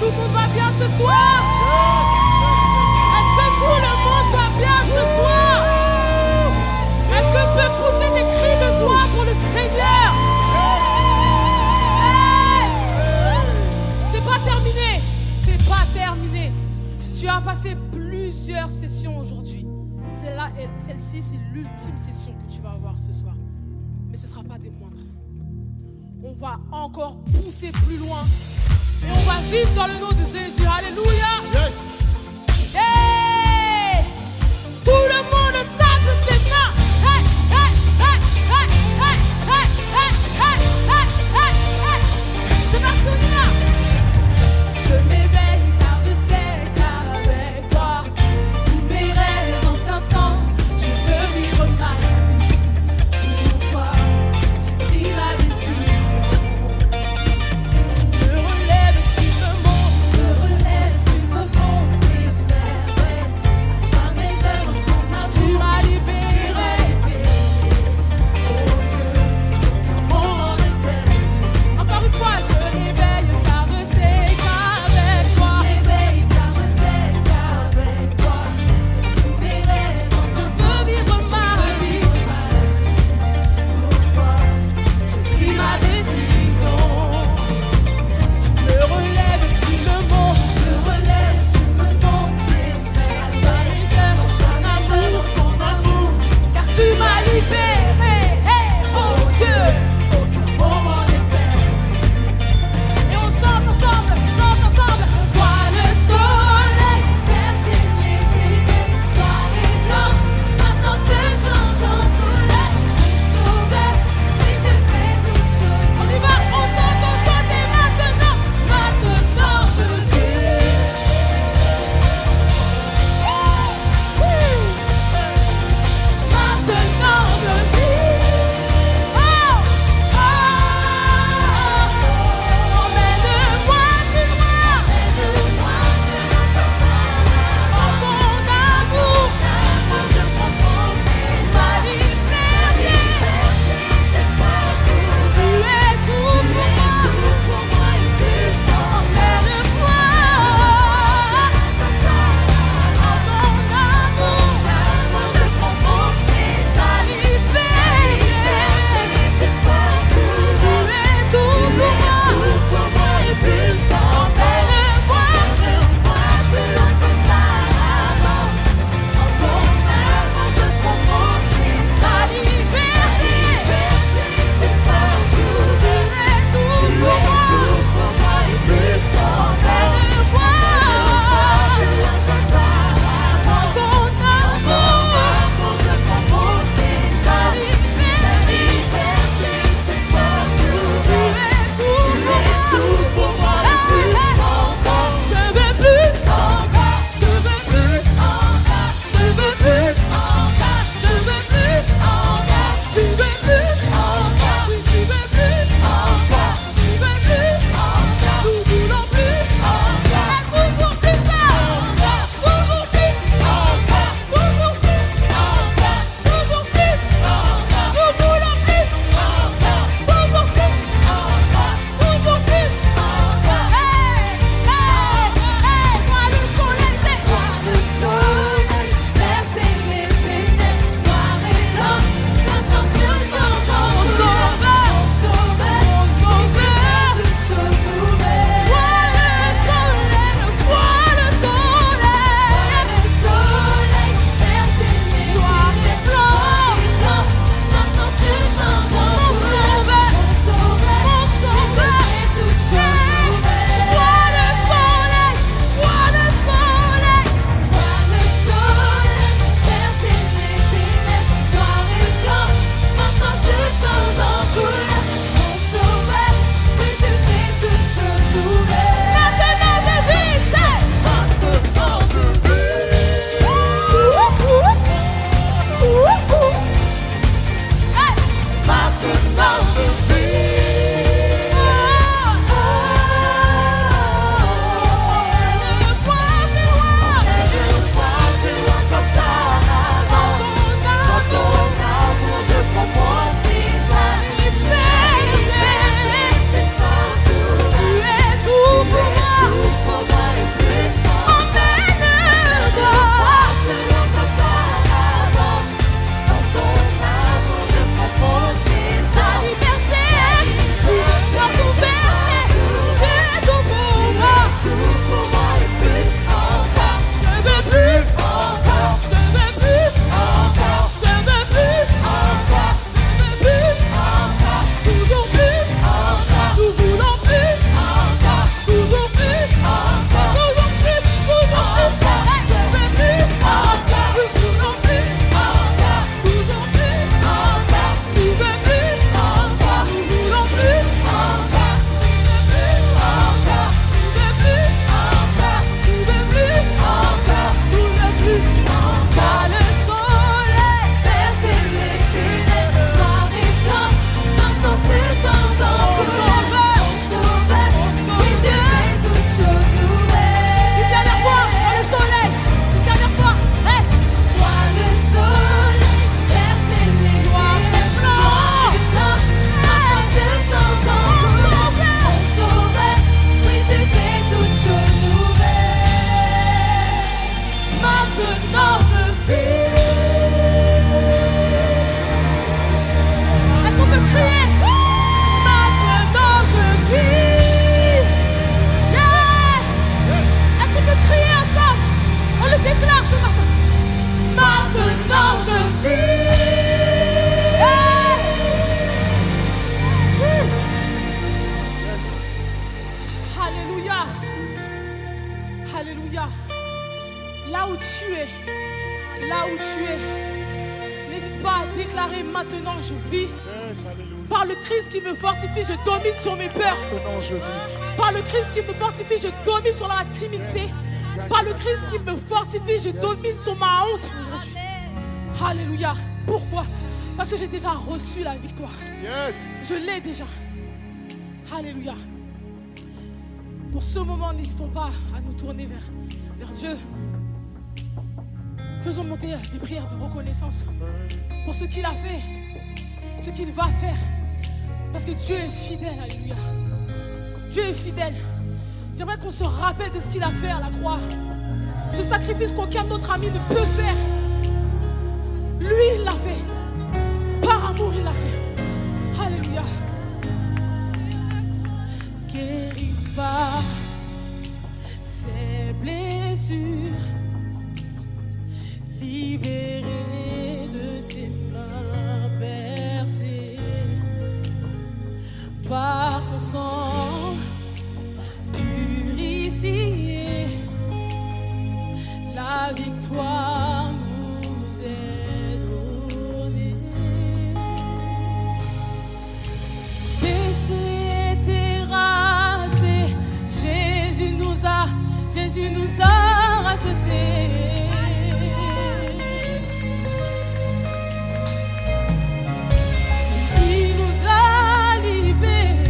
le monde va bien ce soir? Est-ce que tout le monde va bien ce soir? Est-ce qu'on peut pousser des cris de joie pour le Seigneur? C'est pas terminé. C'est pas terminé. Tu as passé plusieurs sessions aujourd'hui. Celle-ci, c'est l'ultime session que tu vas avoir ce soir. Mais ce ne sera pas des moindres. On va encore pousser plus loin. Et on va vivre dans le nom de Jésus. Alléluia. Yes. Hey! Tout le monde tape tes mains. Hey, hey, hey, hey, hey, hey, hey, hey, hey, hey, hey. C'est parti, on y va. Je m'éveille car je sais qu'avec toi, tous mes rêves ont un sens. Je veux vivre ma vie pour toi. J'ai pris ma décision. Tu me relèves, tu me montes. Tu me relèves, tu me montes. déclarer maintenant je vis. Yes, alléluia. Par le Christ qui me fortifie, je domine sur mes peurs. Maintenant, je vis. Par le Christ qui me fortifie, je domine sur la timidité. Par le Christ qui me fortifie, je domine sur ma honte aujourd'hui. Alléluia. Pourquoi? Parce que j'ai déjà reçu la victoire. Yes. Je l'ai déjà. Alléluia. Pour ce moment, n'hésitons pas à nous tourner vers Dieu. Faisons monter des prières de reconnaissance pour ce qu'il a fait, ce qu'il va faire. Parce que Dieu est fidèle, alléluia. Dieu est fidèle. J'aimerais qu'on se rappelle de ce qu'il a fait à la croix. Ce sacrifice qu'aucun autre ami ne peut faire. Lui, il l'a fait. Par amour, il l'a fait. Alléluia. Guéri par ses blessures, libéré de ses mains percées, par son sang purifié, la victoire nous est donnée. Péché terrassé, Jésus nous a rachetés. Il nous a libérés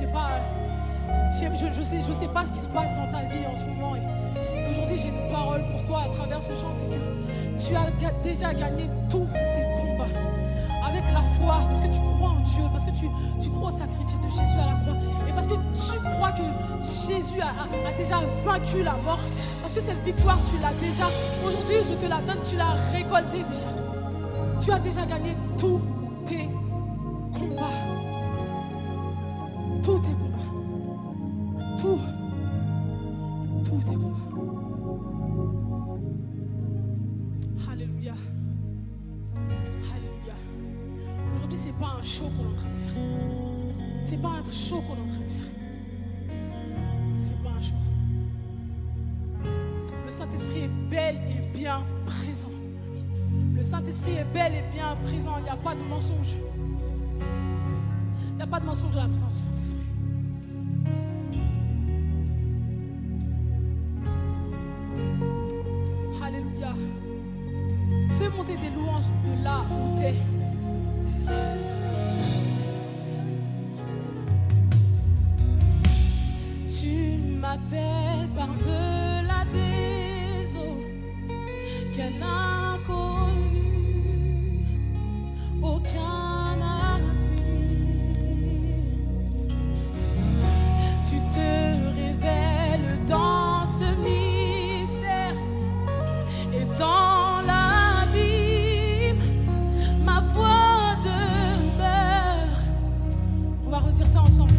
sais pas, je sais pas ce qui se passe dans ta vie en ce moment. Et aujourd'hui, j'ai une parole pour toi à travers ce chant, c'est que tu as déjà gagné tous tes combats avec la foi, parce que tu crois en Dieu, parce que tu crois au sacrifice de Jésus à la croix, et parce que tu crois que Jésus a déjà vaincu la mort, parce que cette victoire, tu l'as déjà. Aujourd'hui, je te la donne, tu l'as récoltée déjà. Tu as déjà gagné tous tes combats. Tous tes combats. Tous tes combats. Alléluia. Alléluia. Aujourd'hui, c'est pas un show qu'on est en train de faire. C'est pas un show qu'on est en train de faire. C'est pas un show. Le Saint-Esprit est bel et bien présent. Le Saint-Esprit est bel et bien présent. Il n'y a pas de mensonge. Il n'y a pas de mensonge dans la présence du Saint-Esprit. Alléluia. Fais monter des louanges de là où tu es. Tu m'appelles par-delà des eaux. Quel inconnu, aucun appui. Tu te révèles dans ce mystère et dans l'abîme, ma foi demeure. On va redire ça ensemble.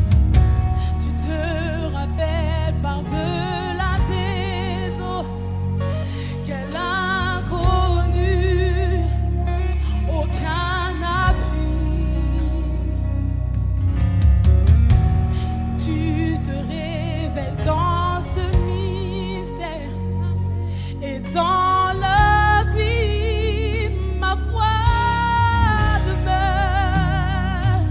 Tu te rappelles par-delà des eaux. Quel inconnu, aucun appui. Tu te révèles dans ce mystère et dans l'abîme, ma foi demeure.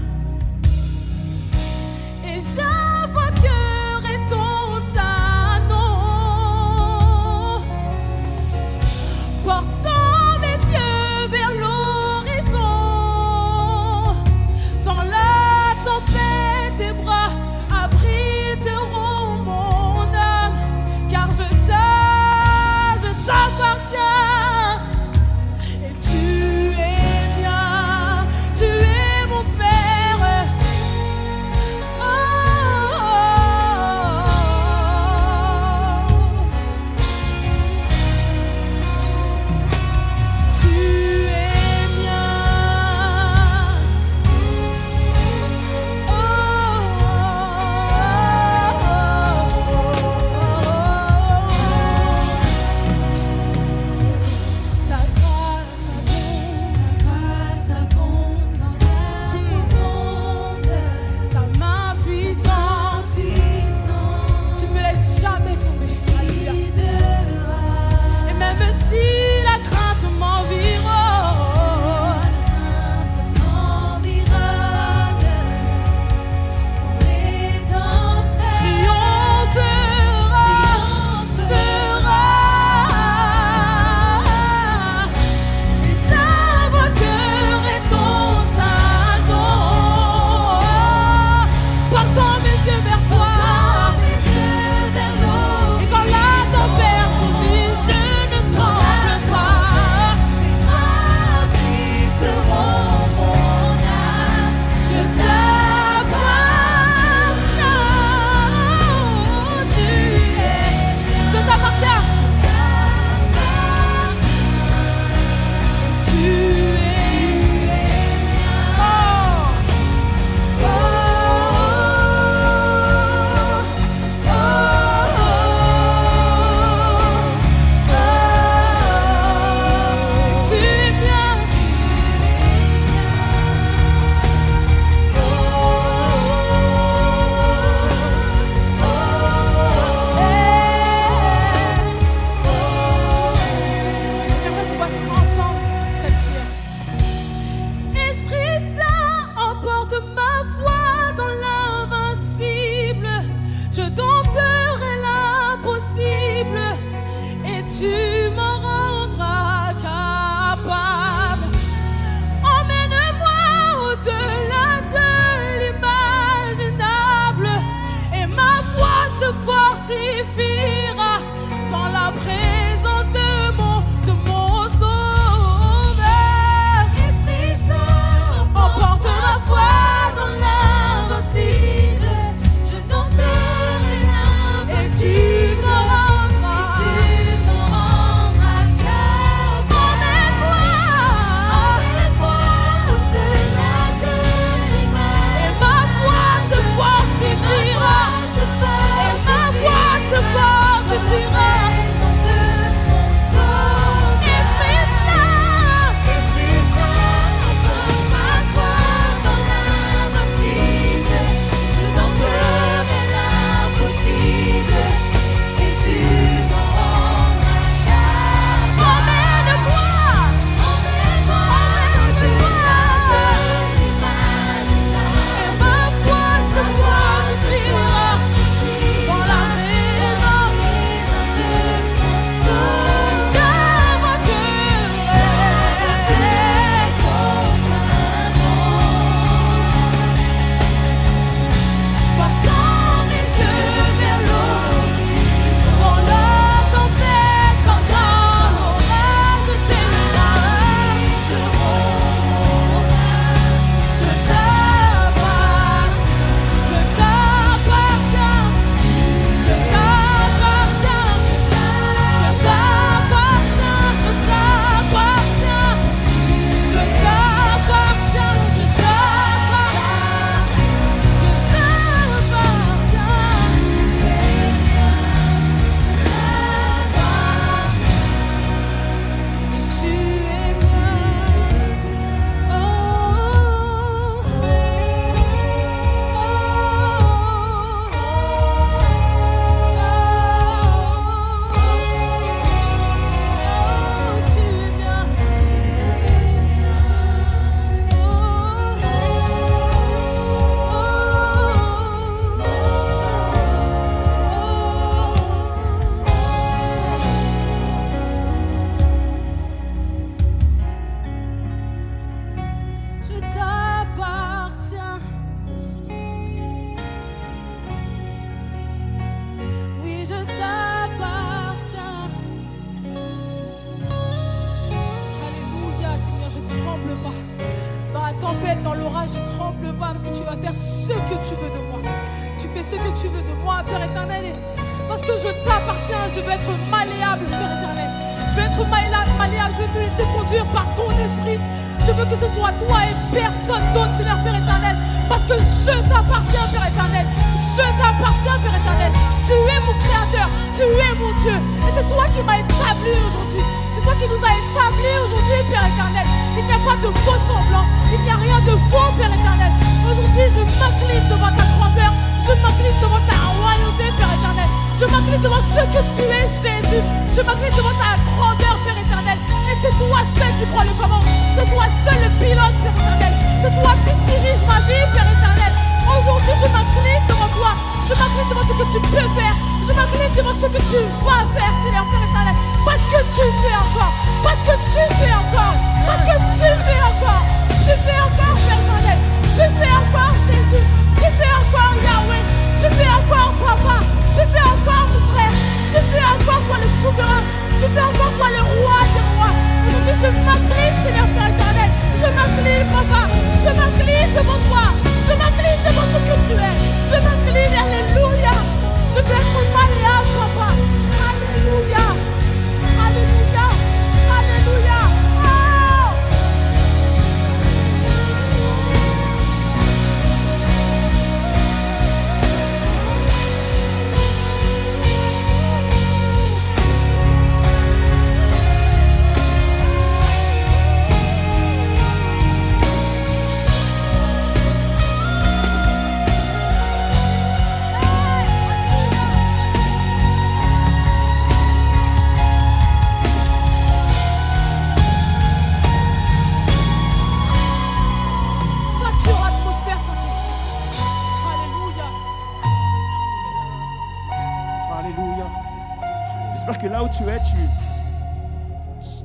faire ce que tu veux de moi. Tu fais ce que tu veux de moi, Père éternel. Et parce que je t'appartiens, je veux être malléable, Père éternel. Je veux être malléable, je veux me laisser conduire par ton esprit. Je veux que ce soit toi et personne d'autre, Seigneur Père éternel. Parce que je t'appartiens, Père éternel. Je t'appartiens, Père éternel. Tu es mon créateur, tu es mon Dieu. Et c'est toi qui m'as établi aujourd'hui. C'est toi qui nous as établis aujourd'hui, Père éternel. Il n'y a pas de faux semblants. Il n'y a rien de faux, Père éternel. Aujourd'hui, je m'incline devant ta grandeur. Je m'incline devant ta royauté, Père éternel. Je m'incline devant ce que tu es, Jésus. Je m'incline devant ta grandeur, Père éternel. Et c'est toi seul qui prends le commande. C'est toi seul le pilote, Père éternel. C'est toi qui dirige ma vie, Père éternel. Aujourd'hui, je m'incline devant toi. Je m'incline devant ce que tu peux faire. Je m'incline devant ce que tu vas faire, Seigneur Père éternel. Parce que tu fais encore. Parce que tu fais encore. Parce que tu fais encore. Tu fais encore, Père éternel. Tu fais encore, Jésus. Tu fais encore, Yahweh. Tu fais encore, Papa. Tu fais encore, mon frère. Tu fais encore, toi le souverain. Tu fais encore, toi le roi des rois. Aujourd'hui, je m'incline, Seigneur Père éternel. Je m'incline, Papa. Je m'incline devant toi. Je m'incline devant ce que tu es. Je m'incline, Alléluia. Je veux être malléable, Papa. Alléluia. Alléluia. Alléluia. Oh! J'espère que là où tu es,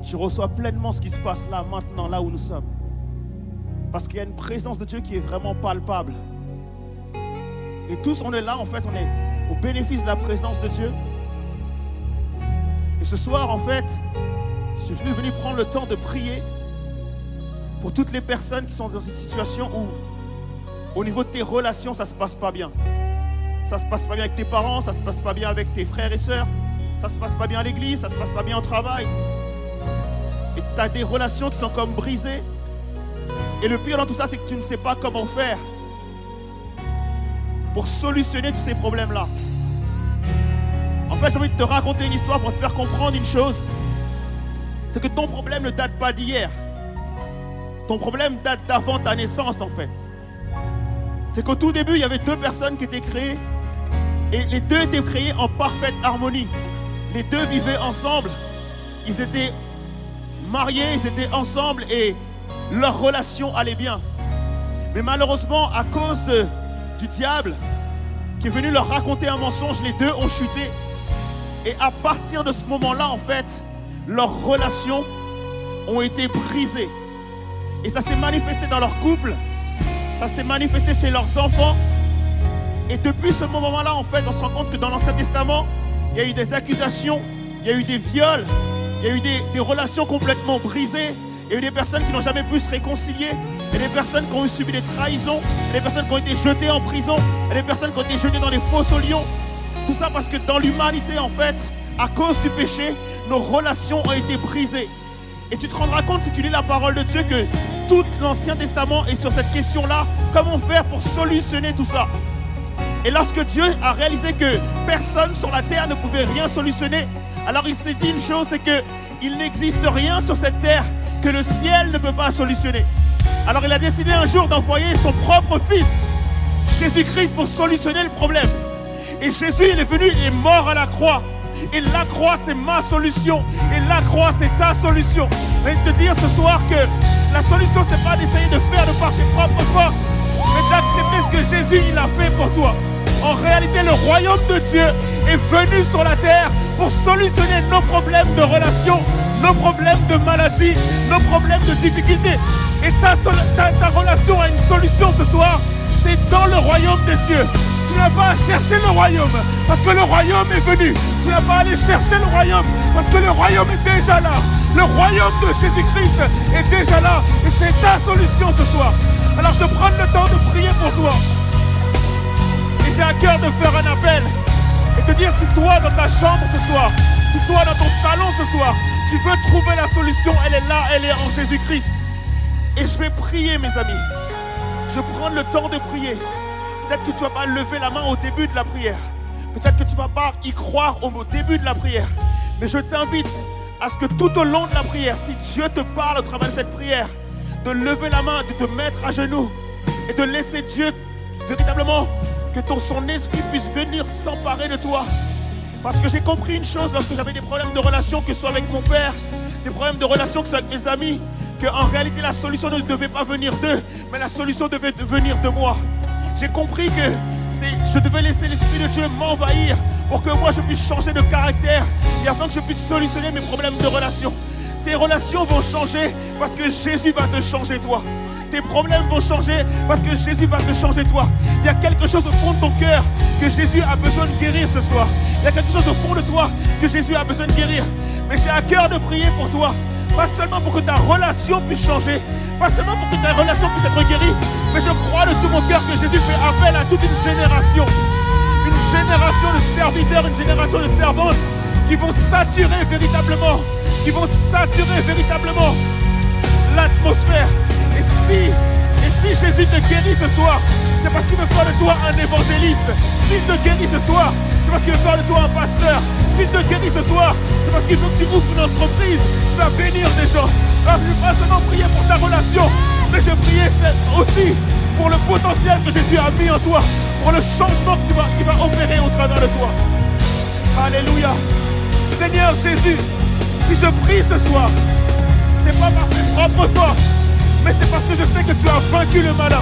tu reçois pleinement ce qui se passe là, maintenant, là où nous sommes. Parce qu'il y a une présence de Dieu qui est vraiment palpable. Et tous, on est là, en fait, on est au bénéfice de la présence de Dieu. Et ce soir, en fait, je suis venu prendre le temps de prier pour toutes les personnes qui sont dans cette situation où, au niveau de tes relations, ça ne se passe pas bien. Ça ne se passe pas bien avec tes parents, ça ne se passe pas bien avec tes frères et sœurs, ça ne se passe pas bien à l'église, ça ne se passe pas bien au travail. Et tu as des relations qui sont comme brisées. Et le pire dans tout ça, c'est que tu ne sais pas comment faire pour solutionner tous ces problèmes-là. En fait, j'ai envie de te raconter une histoire pour te faire comprendre une chose. C'est que ton problème ne date pas d'hier. Ton problème date d'avant ta naissance, en fait. C'est qu'au tout début, il y avait deux personnes qui étaient créées. Et les deux étaient créés en parfaite harmonie. Les deux vivaient ensemble. Ils étaient mariés, ils étaient ensemble et leur relation allait bien. Mais malheureusement, à cause du diable qui est venu leur raconter un mensonge, les deux ont chuté. Et à partir de ce moment-là, en fait, leurs relations ont été brisées. Et ça s'est manifesté dans leur couple, ça s'est manifesté chez leurs enfants. Et depuis ce moment-là, en fait, on se rend compte que dans l'Ancien Testament, il y a eu des accusations, il y a eu des viols, il y a eu des relations complètement brisées. Il y a eu des personnes qui n'ont jamais pu se réconcilier. Il y a des personnes qui ont subi des trahisons. Il y a des personnes qui ont été jetées en prison. Il y a des personnes qui ont été jetées dans les fosses aux lions. Tout ça parce que dans l'humanité, en fait, à cause du péché, nos relations ont été brisées. Et tu te rendras compte si tu lis la parole de Dieu que tout l'Ancien Testament est sur cette question-là. Comment faire pour solutionner tout ça? Et lorsque Dieu a réalisé que personne sur la terre ne pouvait rien solutionner, alors il s'est dit une chose, c'est qu'il n'existe rien sur cette terre que le ciel ne peut pas solutionner. Alors il a décidé un jour d'envoyer son propre fils, Jésus-Christ, pour solutionner le problème. Et Jésus, il est venu, il est mort à la croix. Et la croix, c'est ma solution. Et la croix, c'est ta solution. Et te dire ce soir que la solution, c'est pas d'essayer de faire de par tes propres forces, mais d'accepter ce que Jésus, il a fait pour toi. En réalité, le royaume de Dieu est venu sur la terre pour solutionner nos problèmes de relations, nos problèmes de maladie, nos problèmes de difficultés. Et ta relation a une solution ce soir, c'est dans le royaume des cieux. Tu n'as pas à chercher le royaume parce que le royaume est venu. Tu n'as pas à aller chercher le royaume parce que le royaume est déjà là. Le royaume de Jésus-Christ est déjà là et c'est ta solution ce soir. Alors je prends le temps de prier pour toi. Et j'ai à cœur de faire un appel et te dire si toi dans ta chambre ce soir, si toi dans ton salon ce soir, tu veux trouver la solution, elle est là, elle est en Jésus-Christ. Et je vais prier mes amis. Je prends le temps de prier. Peut-être que tu ne vas pas lever la main au début de la prière. Peut-être que tu ne vas pas y croire au début de la prière. Mais je t'invite à ce que tout au long de la prière, si Dieu te parle au travers de cette prière, de lever la main, de te mettre à genoux et de laisser Dieu véritablement que son esprit puisse venir s'emparer de toi. Parce que j'ai compris une chose lorsque j'avais des problèmes de relation, que ce soit avec mon père, des problèmes de relation, que ce soit avec mes amis, qu'en réalité la solution ne devait pas venir d'eux, mais la solution devait venir de moi. J'ai compris que je devais laisser l'Esprit de Dieu m'envahir pour que moi je puisse changer de caractère et afin que je puisse solutionner mes problèmes de relation. Tes relations vont changer parce que Jésus va te changer toi. Tes problèmes vont changer parce que Jésus va te changer toi. Il y a quelque chose au fond de ton cœur que Jésus a besoin de guérir ce soir. Il y a quelque chose au fond de toi que Jésus a besoin de guérir. Mais j'ai à cœur de prier pour toi. Pas seulement pour que ta relation puisse changer, pas seulement pour que ta relation puisse être guérie, mais je crois de tout mon cœur que Jésus fait appel à toute une génération de serviteurs, une génération de servantes qui vont saturer véritablement, l'atmosphère. Et si Jésus te guérit ce soir, c'est parce qu'il veut faire de toi un évangéliste. S'il te guérit ce soir, c'est parce qu'il veut faire de toi un pasteur. S'il te guérit ce soir, c'est parce qu'il veut que tu ouvres une entreprise qui va bénir des gens. Alors je ne vais pas seulement prier pour ta relation, mais je prie aussi pour le potentiel que Jésus a mis en toi, pour le changement qui va opérer au travers de toi. Alléluia. Seigneur Jésus, si je prie ce soir, c'est pas par mes propres forces, mais c'est parce que je sais que tu as vaincu le malin.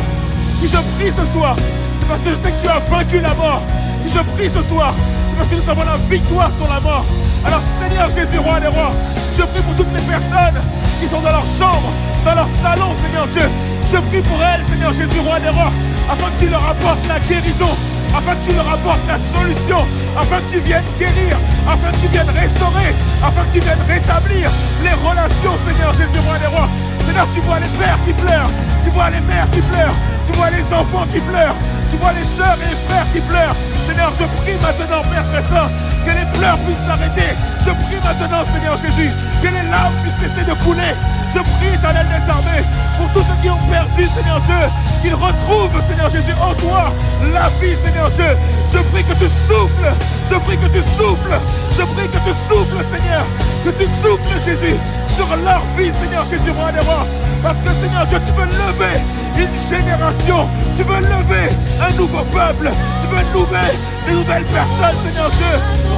Si je prie ce soir, c'est parce que je sais que tu as vaincu la mort. Si je prie ce soir, c'est parce que nous avons la victoire sur la mort. Alors Seigneur Jésus, roi des rois, je prie pour toutes les personnes qui sont dans leur chambre, dans leur salon, Seigneur Dieu. Je prie pour elles, Seigneur Jésus, roi des rois, afin que tu leur apportes la guérison, afin que tu leur apportes la solution, afin que tu viennes guérir, afin que tu viennes restaurer, afin que tu viennes rétablir les relations, Seigneur Jésus, roi des rois. Seigneur, tu vois les pères qui pleurent, tu vois les mères qui pleurent, tu vois les enfants qui pleurent, tu vois les sœurs et les frères qui pleurent. Seigneur, je prie maintenant, Père très saint, que les pleurs puissent s'arrêter. Je prie maintenant, Seigneur Jésus, que les larmes puissent cesser de couler. Je prie, Éternel des armées, pour tous ceux qui ont perdu, Seigneur Dieu, qu'ils retrouvent, Seigneur Jésus, en toi la vie, Seigneur Dieu. Je prie que tu souffles, je prie que tu souffles, je prie que tu souffles, Seigneur, que tu souffles, Jésus, sur leur vie, Seigneur Jésus, roi des rois. Parce que, Seigneur Dieu, tu veux lever une génération, tu veux lever un nouveau peuple, tu veux lever des nouvelles personnes, Seigneur Dieu,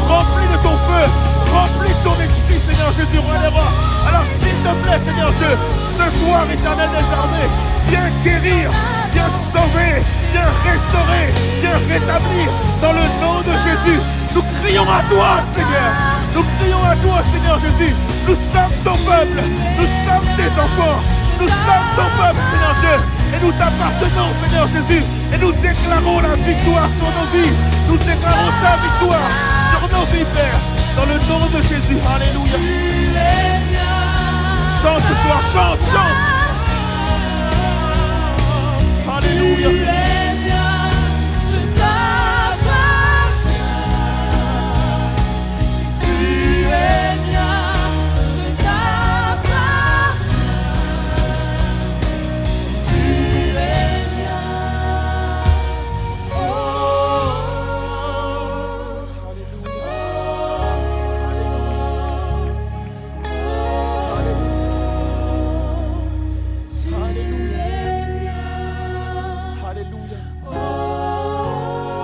remplis de ton feu, remplis de ton esprit, Seigneur Jésus, roi des rois. Alors s'il te plaît, Seigneur Dieu, ce soir, Éternel des armées, viens guérir, viens sauver, viens restaurer, viens rétablir dans le nom de Jésus. Nous crions à toi, Seigneur. Nous crions à toi, Seigneur Jésus. Nous sommes ton peuple, nous sommes tes enfants, nous sommes ton peuple, Seigneur Dieu. Et nous t'appartenons, Seigneur Jésus. Et nous déclarons la victoire sur nos vies. Nous déclarons ta victoire sur nos vies, Père. Dans le nom de Jésus. Alléluia. Chante ce soir, chante. Alléluia.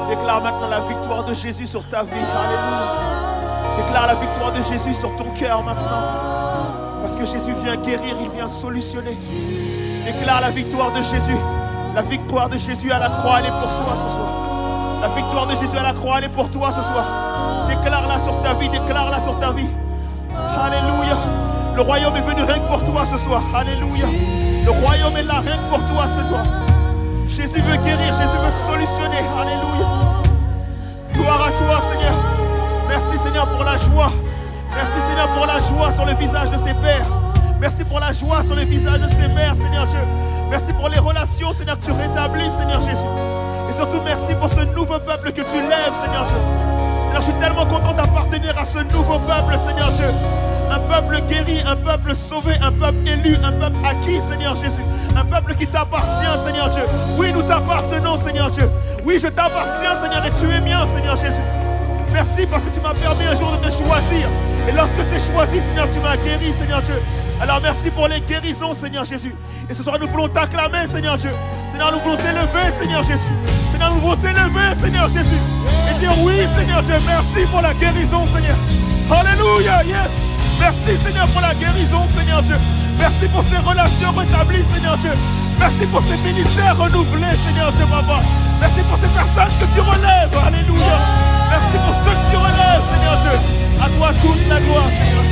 Déclare maintenant la victoire de Jésus sur ta vie. Alléluia. Déclare la victoire de Jésus sur ton cœur maintenant. Parce que Jésus vient guérir, il vient solutionner. Déclare la victoire de Jésus. La victoire de Jésus à la croix, elle est pour toi ce soir. La victoire de Jésus à la croix, elle est pour toi ce soir. Déclare-la sur ta vie, déclare-la sur ta vie. Alléluia. Le royaume est venu rien que pour toi ce soir. Alléluia. Le royaume est là rien que pour toi ce soir. Jésus veut guérir, Jésus veut solutionner. Alléluia. joie sur le visage de ses pères. Merci pour la joie sur le visage de ses mères, Seigneur Dieu. Merci pour les relations, Seigneur, que tu rétablis, Seigneur Jésus. Et surtout, merci pour ce nouveau peuple que tu lèves, Seigneur Dieu. Seigneur, je suis tellement content d'appartenir à ce nouveau peuple, Seigneur Dieu. Un peuple guéri, un peuple sauvé, un peuple élu, un peuple acquis, Seigneur Jésus. Un peuple qui t'appartient, Seigneur Dieu. Oui, nous t'appartenons, Seigneur Dieu. Oui, je t'appartiens, Seigneur, et tu es mien, Seigneur Jésus. Merci parce que tu m'as permis un jour de te choisir. Et lorsque tu t'es choisi, Seigneur, tu m'as guéri, Seigneur Dieu. Alors merci pour les guérisons, Seigneur Jésus. Et ce soir, nous voulons t'acclamer, Seigneur Dieu. Seigneur, nous voulons t'élever, Seigneur Jésus. Seigneur, nous voulons t'élever, Seigneur Jésus. Et dire oui, Seigneur Dieu. Merci pour la guérison, Seigneur. Alléluia, yes. Merci, Seigneur, pour la guérison, Seigneur Dieu. Merci pour ces relations rétablies, Seigneur Dieu. Merci pour ces ministères renouvelés, Seigneur Dieu, papa. Merci pour ces personnes que tu relèves. Alléluia. Merci pour ceux que tu relèves, Seigneur Dieu. À toi toute la gloire, Seigneur Jésus.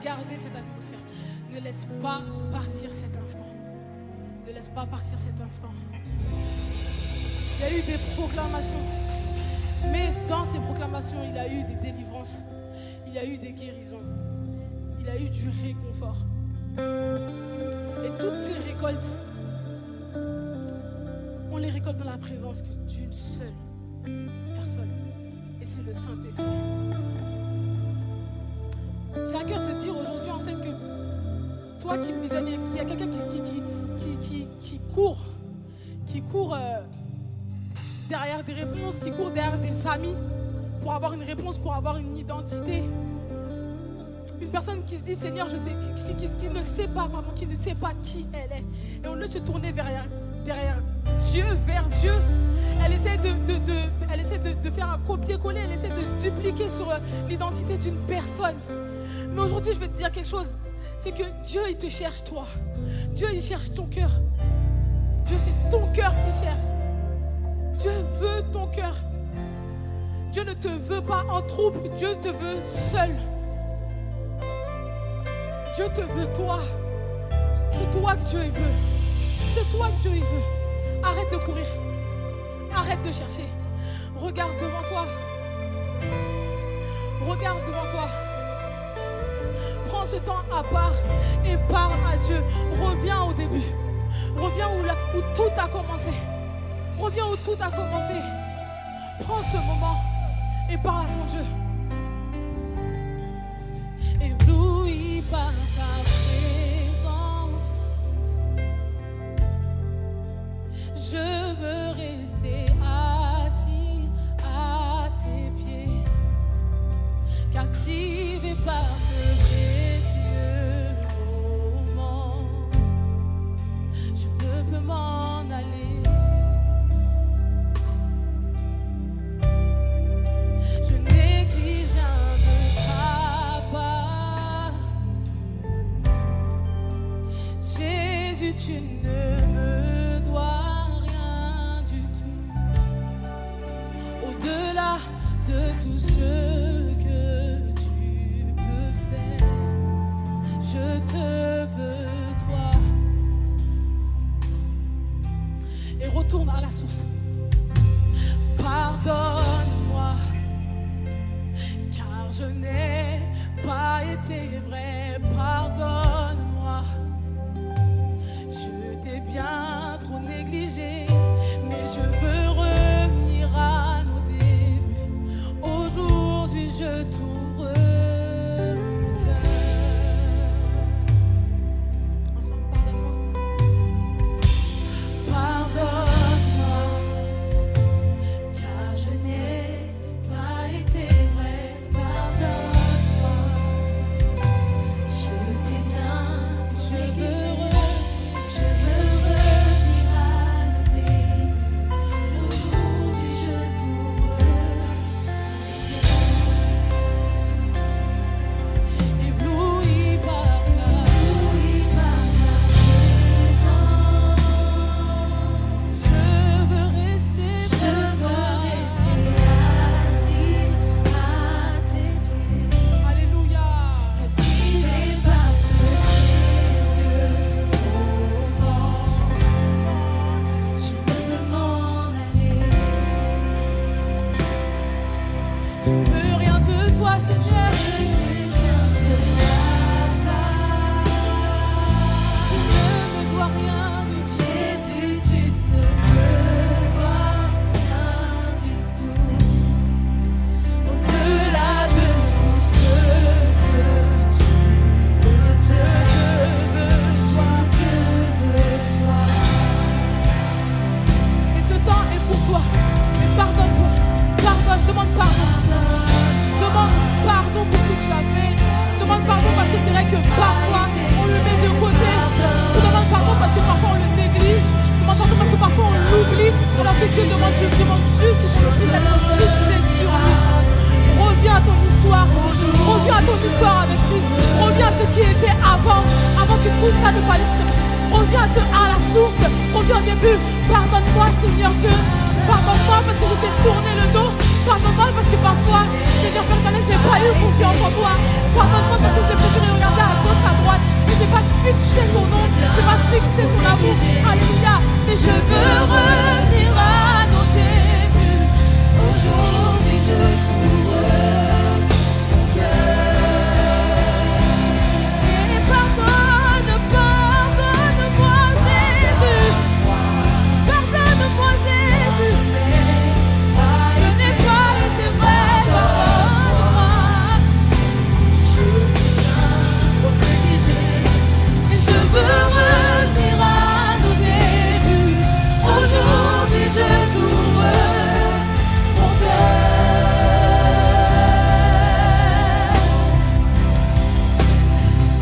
Garder cette atmosphère. Ne laisse pas partir cet instant. Ne laisse pas partir cet instant. Il y a eu des proclamations. Mais dans ces proclamations, il y a eu des délivrances. Il y a eu des guérisons. Il y a eu du réconfort. Et toutes ces récoltes, on les récolte dans la présence d'une seule personne. Et c'est le Saint-Esprit. J'ai à cœur de dire aujourd'hui en fait que toi qui me visionnes, il y a quelqu'un qui court derrière des réponses, qui court derrière des amis pour avoir une réponse, pour avoir une identité. Une personne qui se dit Seigneur, je sais, qui ne sait pas, qui ne sait pas qui elle est. Et au lieu de se tourner derrière Dieu, vers Dieu, elle essaie de faire un copier-coller, elle essaie de se dupliquer sur l'identité d'une personne. Mais aujourd'hui, je vais te dire quelque chose. C'est que Dieu, il te cherche toi. Dieu, il cherche ton cœur. Dieu, c'est ton cœur qu'il cherche. Dieu veut ton cœur. Dieu ne te veut pas en troupe. Dieu te veut seul. Dieu te veut toi. C'est toi que Dieu veut. C'est toi que Dieu veut. Arrête de courir. Arrête de chercher. Regarde devant toi. Regarde devant toi. Prends ce temps à part et parle à Dieu. Reviens au début. Reviens où tout a commencé. Reviens où tout a commencé. Prends ce moment et parle à ton Dieu. Ébloui par ta présence, je veux rester assis à tes pieds, captivé par ce précieux moment. Je ne peux m'en aller. Je n'exige rien de ta part. Jésus, tu ne me dois rien du tout. Au-delà de tout ce que tu peux faire, je te veux toi. Et retourne à la source. Pardonne-moi, car je n'ai pas été vrai. Pardonne-moi, je t'ai bien trop négligé, mais je veux revenir à nos débuts. Aujourd'hui, je t'ouvre mon cœur. Ensemble, pardonne-moi. Pardonne-moi, car je n'ai pas été vrai. Pardonne-moi, tout ça ne pas laisser. Reviens à la source, reviens au début. Pardonne-moi, Seigneur Dieu. Pardonne-moi parce que je t'ai tourné le dos. Pardonne-moi parce que parfois, Seigneur Père éternel, j'ai pas eu confiance en toi. Pardonne-moi parce que j'ai préféré regarder à gauche, à droite. Et j'ai pas fixé ton nom, j'ai pas fixé ton amour. Alléluia. Mais je veux revenir à nos débuts. Aujourd'hui, je t'ouvre mon cœur. Et pardonne-moi, Jésus. Pardonne-moi, Jésus. Je n'ai pas été vrai, pardonne-moi. Je veux revenir à nos débuts. Aujourd'hui, je t'ouvre mon cœur.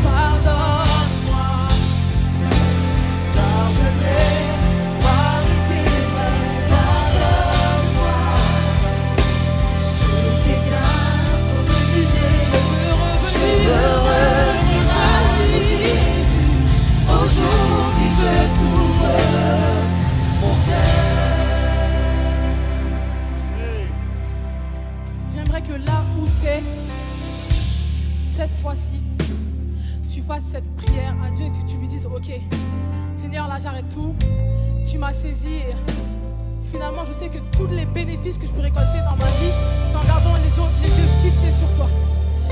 Pardonne-moi, car je n'ai pas été vrai. Pardonne-moi, je t'ai bien trop négligé. Je veux revenir à lui. Aujourd'hui, je t'ouvre mon cœur. J'aimerais que là où tu es, cette fois-ci, tu fasses cette prière à Dieu et que tu lui dises, ok, Seigneur, là j'arrête tout, tu m'as saisi. Et finalement, je sais que tous les bénéfices que je peux récolter dans ma vie, c'est en gardant les yeux fixés sur toi.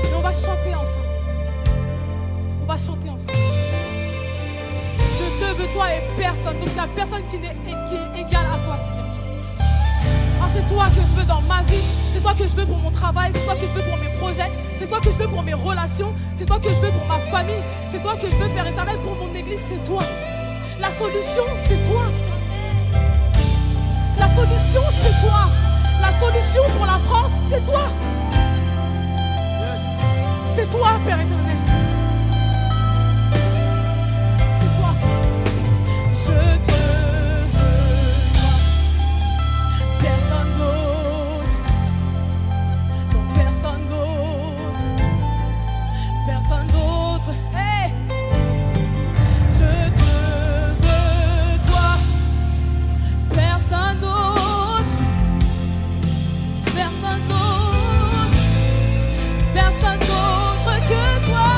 Et on va chanter ensemble. On va chanter ensemble. Je te veux toi et personne. Donc il n'y a personne qui est égal à toi, Seigneur Dieu. Ah, c'est toi que je veux dans ma vie. C'est toi que je veux pour mon travail. C'est toi que je veux pour mes projets. C'est toi que je veux pour mes relations. C'est toi que je veux pour ma famille. C'est toi que je veux, Père éternel, pour mon église. C'est toi. La solution, c'est toi. La solution, c'est toi. La solution pour la France, c'est toi. C'est toi, Père éternel. Je te veux, toi, personne d'autre, non personne d'autre, personne d'autre. Hey! Je te veux, toi, personne d'autre, personne d'autre, personne d'autre que toi.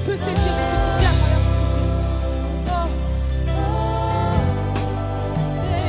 peut saisir ce que tu dis à travers ce sourire. C'est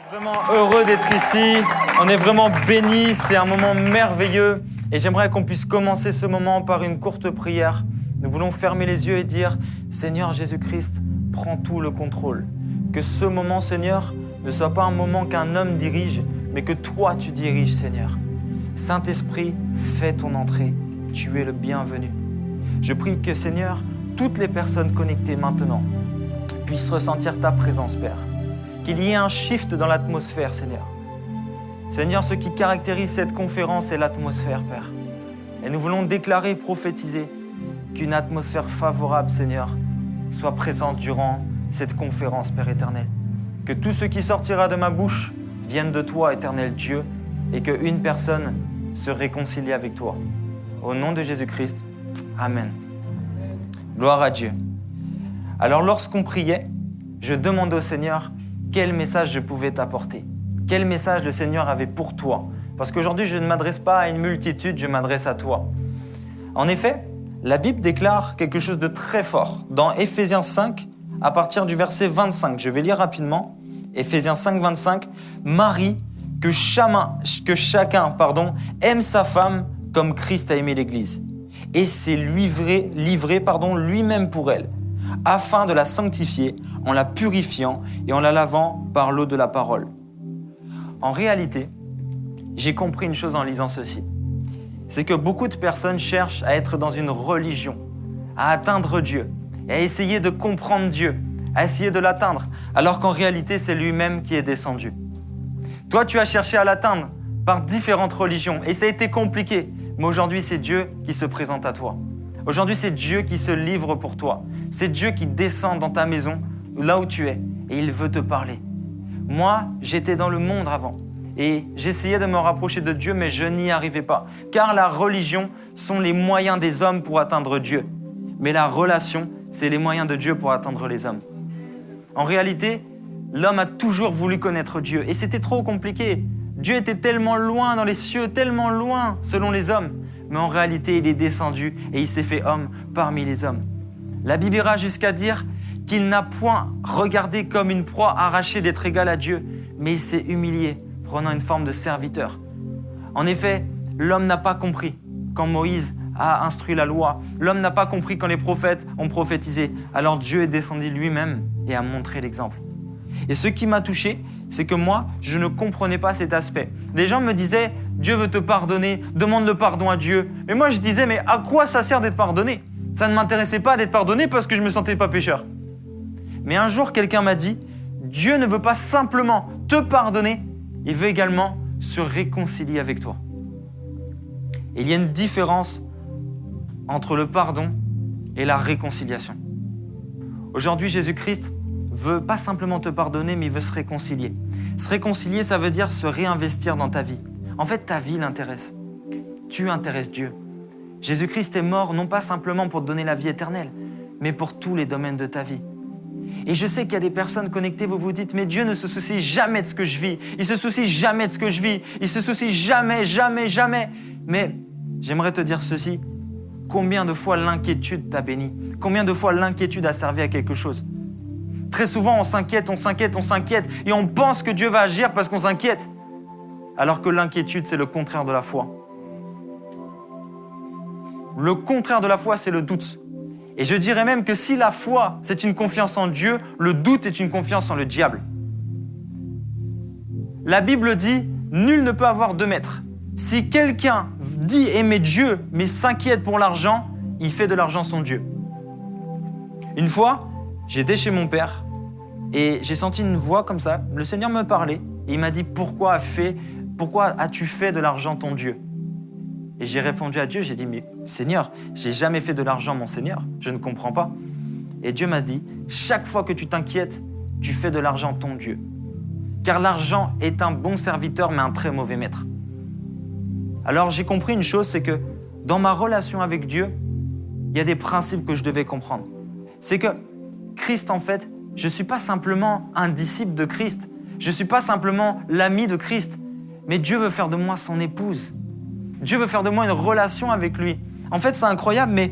Vraiment heureux d'être ici, on est vraiment bénis, c'est un moment merveilleux et j'aimerais qu'on puisse commencer ce moment par une courte prière. Nous voulons fermer les yeux et dire « Seigneur Jésus-Christ, prends tout le contrôle ». Que ce moment, Seigneur, ne soit pas un moment qu'un homme dirige, mais que toi tu diriges, Seigneur. Saint-Esprit, fais ton entrée, tu es le bienvenu. Je prie que, Seigneur, toutes les personnes connectées maintenant puissent ressentir ta présence, Père. Qu'il y ait un shift dans l'atmosphère, Seigneur. Seigneur, ce qui caractérise cette conférence est l'atmosphère, Père. Et nous voulons déclarer, prophétiser qu'une atmosphère favorable, Seigneur, soit présente durant cette conférence, Père éternel. Que tout ce qui sortira de ma bouche vienne de toi, éternel Dieu, et qu'une personne se réconcilie avec toi. Au nom de Jésus-Christ, Amen. Gloire à Dieu. Alors, lorsqu'on priait, je demandais au Seigneur quel message je pouvais t'apporter. Quel message le Seigneur avait pour toi. Parce qu'aujourd'hui, je ne m'adresse pas à une multitude, je m'adresse à toi. En effet, la Bible déclare quelque chose de très fort. Dans Éphésiens 5, à partir du verset 25, je vais lire rapidement. Éphésiens 5, 25. « Marie, que chacun aime sa femme comme Christ a aimé l'Église. Et s'est livré lui-même pour elle, afin de la sanctifier en la purifiant et en la lavant par l'eau de la parole. » En réalité, j'ai compris une chose en lisant ceci. C'est que beaucoup de personnes cherchent à être dans une religion, à atteindre Dieu, et à essayer de comprendre Dieu, à essayer de l'atteindre, alors qu'en réalité, c'est lui-même qui est descendu. Toi, tu as cherché à l'atteindre par différentes religions, et ça a été compliqué, mais aujourd'hui, c'est Dieu qui se présente à toi. Aujourd'hui, c'est Dieu qui se livre pour toi. C'est Dieu qui descend dans ta maison, là où tu es, et il veut te parler. Moi, j'étais dans le monde avant, et j'essayais de me rapprocher de Dieu, mais je n'y arrivais pas. Car la religion sont les moyens des hommes pour atteindre Dieu. Mais la relation, c'est les moyens de Dieu pour atteindre les hommes. En réalité, l'homme a toujours voulu connaître Dieu, et c'était trop compliqué. Dieu était tellement loin dans les cieux, tellement loin selon les hommes. Mais en réalité, il est descendu et il s'est fait homme parmi les hommes. La Bible ira jusqu'à dire qu'il n'a point regardé comme une proie arrachée d'être égal à Dieu, mais il s'est humilié, prenant une forme de serviteur. En effet, l'homme n'a pas compris quand Moïse a instruit la loi. L'homme n'a pas compris quand les prophètes ont prophétisé. Alors Dieu est descendu lui-même et a montré l'exemple. Et ce qui m'a touché, c'est que moi, je ne comprenais pas cet aspect. Des gens me disaient, Dieu veut te pardonner, demande le pardon à Dieu. Mais moi, je disais, mais à quoi ça sert d'être pardonné ? Ça ne m'intéressait pas d'être pardonné parce que je ne me sentais pas pécheur. Mais un jour, quelqu'un m'a dit, Dieu ne veut pas simplement te pardonner, il veut également se réconcilier avec toi. Et il y a une différence entre le pardon et la réconciliation. Aujourd'hui, Jésus-Christ veut pas simplement te pardonner, mais il veut se réconcilier. Se réconcilier, ça veut dire se réinvestir dans ta vie. En fait, ta vie l'intéresse. Tu intéresses Dieu. Jésus-Christ est mort non pas simplement pour te donner la vie éternelle, mais pour tous les domaines de ta vie. Et je sais qu'il y a des personnes connectées, vous vous dites, mais Dieu ne se soucie jamais de ce que je vis. Il se soucie jamais de ce que je vis. Il se soucie jamais. Mais j'aimerais te dire ceci. Combien de fois l'inquiétude t'a béni? Combien de fois l'inquiétude a servi à quelque chose? Très souvent, on s'inquiète et on pense que Dieu va agir parce qu'on s'inquiète. Alors que l'inquiétude, c'est le contraire de la foi. Le contraire de la foi, c'est le doute. Et je dirais même que si la foi, c'est une confiance en Dieu, le doute est une confiance en le diable. La Bible dit, nul ne peut avoir deux maîtres. Si quelqu'un dit aimer Dieu, mais s'inquiète pour l'argent, il fait de l'argent son Dieu. Une fois, j'étais chez mon père et j'ai senti une voix comme ça. Le Seigneur me parlait et il m'a dit, pourquoi as-tu fait de l'argent ton Dieu? Et j'ai répondu à Dieu, j'ai dit, mais Seigneur, j'ai jamais fait de l'argent mon Seigneur, je ne comprends pas. Et Dieu m'a dit, chaque fois que tu t'inquiètes, tu fais de l'argent ton Dieu. Car l'argent est un bon serviteur, mais un très mauvais maître. Alors j'ai compris une chose, c'est que dans ma relation avec Dieu, il y a des principes que je devais comprendre. C'est que Christ, en fait, je ne suis pas simplement un disciple de Christ, je ne suis pas simplement l'ami de Christ, mais Dieu veut faire de moi son épouse. Dieu veut faire de moi une relation avec lui. En fait, c'est incroyable, mais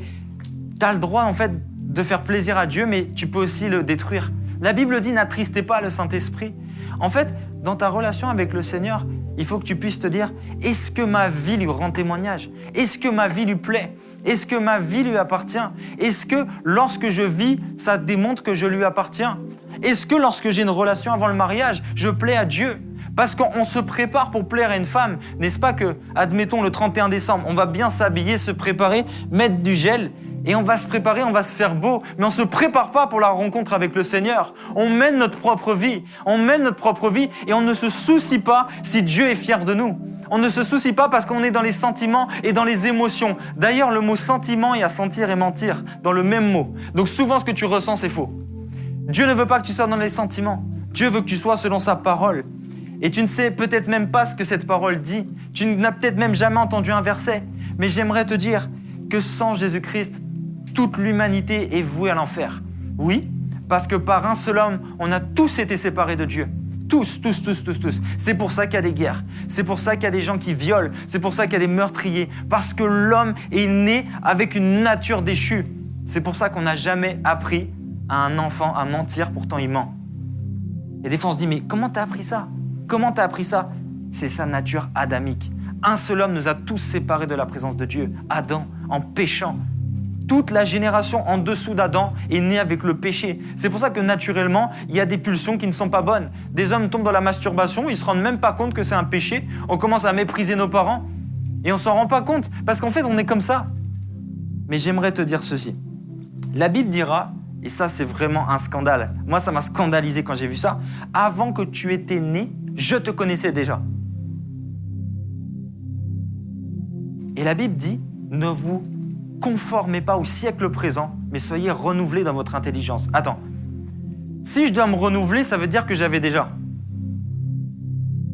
tu as le droit en fait, de faire plaisir à Dieu, mais tu peux aussi le détruire. La Bible dit, n'attristez pas le Saint-Esprit. En fait, dans ta relation avec le Seigneur, il faut que tu puisses te dire, est-ce que ma vie lui rend témoignage? Est-ce que ma vie lui plaît? Est-ce que ma vie lui appartient? Est-ce que lorsque je vis, ça démontre que je lui appartiens? Est-ce que lorsque j'ai une relation avant le mariage, je plais à Dieu? Parce qu'on se prépare pour plaire à une femme. N'est-ce pas que, admettons, le 31 décembre, on va bien s'habiller, se préparer, mettre du gel, et on va se préparer, on va se faire beau, mais on ne se prépare pas pour la rencontre avec le Seigneur. On mène notre propre vie, et on ne se soucie pas si Dieu est fier de nous. On ne se soucie pas parce qu'on est dans les sentiments et dans les émotions. D'ailleurs, le mot sentiment, il y a sentir et mentir dans le même mot. Donc souvent, ce que tu ressens, c'est faux. Dieu ne veut pas que tu sois dans les sentiments. Dieu veut que tu sois selon sa parole. Et tu ne sais peut-être même pas ce que cette parole dit. Tu n'as peut-être même jamais entendu un verset. Mais j'aimerais te dire que sans Jésus-Christ, toute l'humanité est vouée à l'enfer. Oui, parce que par un seul homme, on a tous été séparés de Dieu. Tous. C'est pour ça qu'il y a des guerres. C'est pour ça qu'il y a des gens qui violent. C'est pour ça qu'il y a des meurtriers. Parce que l'homme est né avec une nature déchue. C'est pour ça qu'on n'a jamais appris à un enfant à mentir, pourtant il ment. Et des fois on se dit, mais comment t'as appris ça? Comment t'as appris ça? C'est sa nature adamique. Un seul homme nous a tous séparés de la présence de Dieu, Adam, en péchant. Toute la génération en dessous d'Adam est née avec le péché. C'est pour ça que naturellement, il y a des pulsions qui ne sont pas bonnes. Des hommes tombent dans la masturbation, ils ne se rendent même pas compte que c'est un péché. On commence à mépriser nos parents et on ne s'en rend pas compte parce qu'en fait, on est comme ça. Mais j'aimerais te dire ceci. La Bible dira, et ça c'est vraiment un scandale, moi ça m'a scandalisé quand j'ai vu ça, avant que tu étais né, je te connaissais déjà. Et la Bible dit, ne vous conformez pas au siècle présent, mais soyez renouvelés dans votre intelligence. Attends, si je dois me renouveler, ça veut dire que j'avais déjà.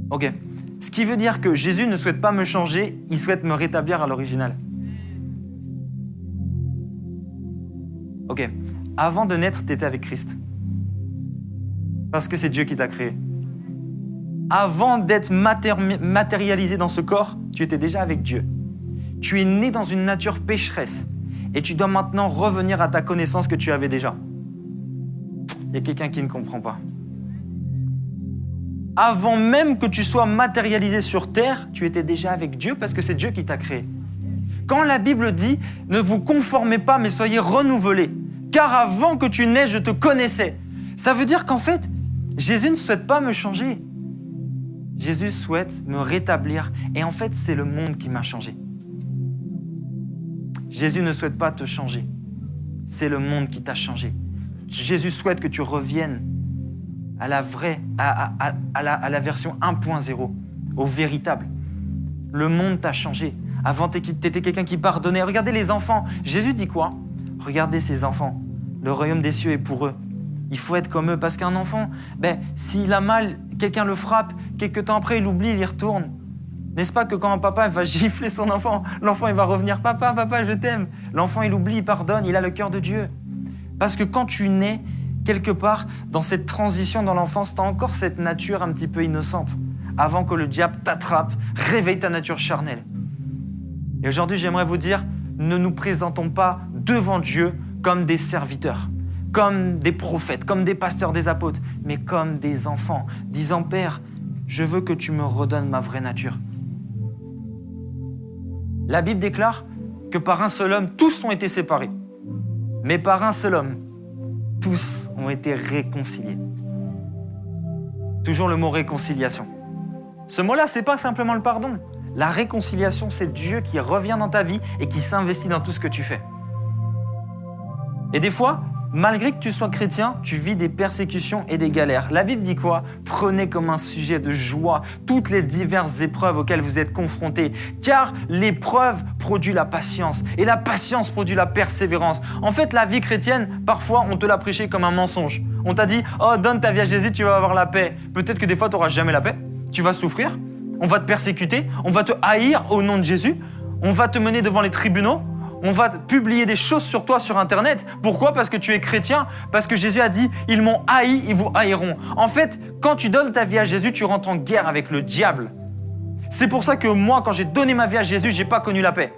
Ok. Ce qui veut dire que Jésus ne souhaite pas me changer, il souhaite me rétablir à l'original. Ok. Avant de naître, tu étais avec Christ. Parce que c'est Dieu qui t'a créé. Avant d'être matérialisé dans ce corps, tu étais déjà avec Dieu. Tu es né dans une nature pécheresse et tu dois maintenant revenir à ta connaissance que tu avais déjà. Il y a quelqu'un qui ne comprend pas. Avant même que tu sois matérialisé sur terre, tu étais déjà avec Dieu parce que c'est Dieu qui t'a créé. Quand la Bible dit « Ne vous conformez pas, mais soyez renouvelés, car avant que tu naisses, je te connaissais », ça veut dire qu'en fait, Jésus ne souhaite pas me changer. Jésus souhaite me rétablir et en fait, c'est le monde qui m'a changé. Jésus ne souhaite pas te changer. C'est le monde qui t'a changé. Jésus souhaite que tu reviennes à la vraie, à la version 1.0, au véritable. Le monde t'a changé. Avant, t'étais quelqu'un qui pardonnait. Regardez les enfants. Jésus dit quoi? Regardez ces enfants. Le royaume des cieux est pour eux. Il faut être comme eux. Parce qu'un enfant, s'il a mal, quelqu'un le frappe, quelques temps après, il oublie, il y retourne. N'est-ce pas que quand un papa va gifler son enfant, l'enfant il va revenir « Papa, papa, je t'aime ». L'enfant il oublie, il pardonne, il a le cœur de Dieu. Parce que quand tu nais, quelque part, dans cette transition dans l'enfance, tu as encore cette nature un petit peu innocente. Avant que le diable t'attrape, réveille ta nature charnelle. Et aujourd'hui, j'aimerais vous dire, ne nous présentons pas devant Dieu comme des serviteurs, comme des prophètes, comme des pasteurs, des apôtres, mais comme des enfants, disant « Père, je veux que tu me redonnes ma vraie nature ». La Bible déclare que par un seul homme, tous ont été séparés. Mais par un seul homme, tous ont été réconciliés. Toujours le mot réconciliation. Ce mot-là, ce n'est pas simplement le pardon. La réconciliation, c'est Dieu qui revient dans ta vie et qui s'investit dans tout ce que tu fais. Et des fois, malgré que tu sois chrétien, tu vis des persécutions et des galères. La Bible dit quoi? Prenez comme un sujet de joie toutes les diverses épreuves auxquelles vous êtes confrontés, car l'épreuve produit la patience, et la patience produit la persévérance. En fait, la vie chrétienne, parfois, on te l'a prêché comme un mensonge. On t'a dit « Oh, donne ta vie à Jésus, tu vas avoir la paix ». Peut-être que des fois, tu n'auras jamais la paix, tu vas souffrir, on va te persécuter, on va te haïr au nom de Jésus, on va te mener devant les tribunaux, on va publier des choses sur toi sur Internet. Pourquoi? Parce que tu es chrétien. Parce que Jésus a dit « Ils m'ont haï, ils vous haïront ». En fait, quand tu donnes ta vie à Jésus, tu rentres en guerre avec le diable. C'est pour ça que moi, quand j'ai donné ma vie à Jésus, je n'ai pas connu la paix.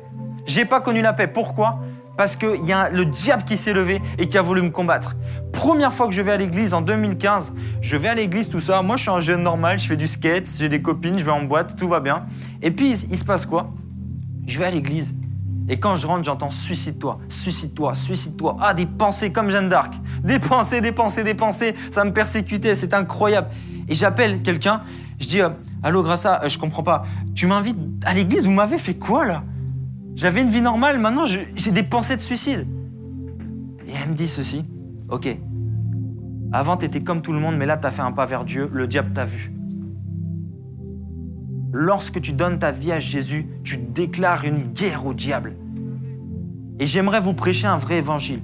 Je n'ai pas connu la paix. Pourquoi? parce qu'il y a le diable qui s'est levé et qui a voulu me combattre. Première fois que je vais à l'église en 2015, je vais à l'église, tout ça. Moi, je suis un jeune normal, je fais du skate, j'ai des copines, je vais en boîte, tout va bien. Et puis, il se passe quoi? Je vais à l'église et quand je rentre, j'entends « suicide-toi, suicide-toi, suicide-toi ». Ah, des pensées comme Jeanne d'Arc. Des pensées, ça me persécutait, c'est incroyable. Et j'appelle quelqu'un, je dis « Allô, Grassa, je comprends pas. Tu m'invites à l'église, vous m'avez fait quoi là ? J'avais une vie normale, maintenant j'ai des pensées de suicide. » Et elle me dit ceci, « Ok, avant t'étais comme tout le monde, mais là t'as fait un pas vers Dieu, le diable t'a vu. Lorsque tu donnes ta vie à Jésus, tu déclares une guerre au diable. Et j'aimerais vous prêcher un vrai évangile.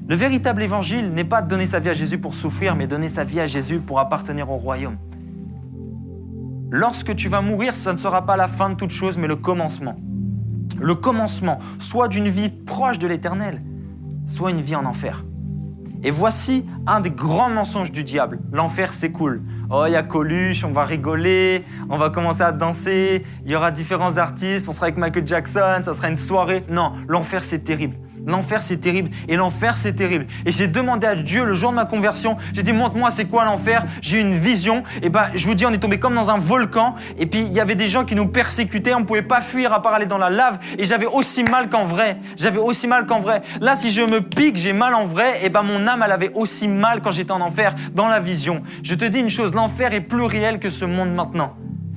Le véritable évangile n'est pas de donner sa vie à Jésus pour souffrir, mais donner sa vie à Jésus pour appartenir au royaume. Lorsque tu vas mourir, ça ne sera pas la fin de toute chose, mais le commencement. Le commencement, soit d'une vie proche de l'éternel, soit une vie en enfer. Et voici un des grands mensonges du diable. L'enfer, c'est cool. Oh, il y a Coluche, on va rigoler, on va commencer à danser, il y aura différents artistes, on sera avec Michael Jackson, ça sera une soirée. Non, l'enfer, c'est terrible. L'enfer, c'est terrible. Et l'enfer, c'est terrible. Et j'ai demandé à Dieu, le jour de ma conversion, j'ai dit, montre-moi c'est quoi l'enfer. J'ai eu une vision. Et je vous dis, on est tombé comme dans un volcan. Et puis, il y avait des gens qui nous persécutaient. On ne pouvait pas fuir à part aller dans la lave. Et j'avais aussi mal qu'en vrai. Là, si je me pique, j'ai mal en vrai. Et mon âme, elle avait aussi mal quand j'étais en enfer, dans la vision. Je te dis une chose, l'enfer est plus réel que ce monde maintenant.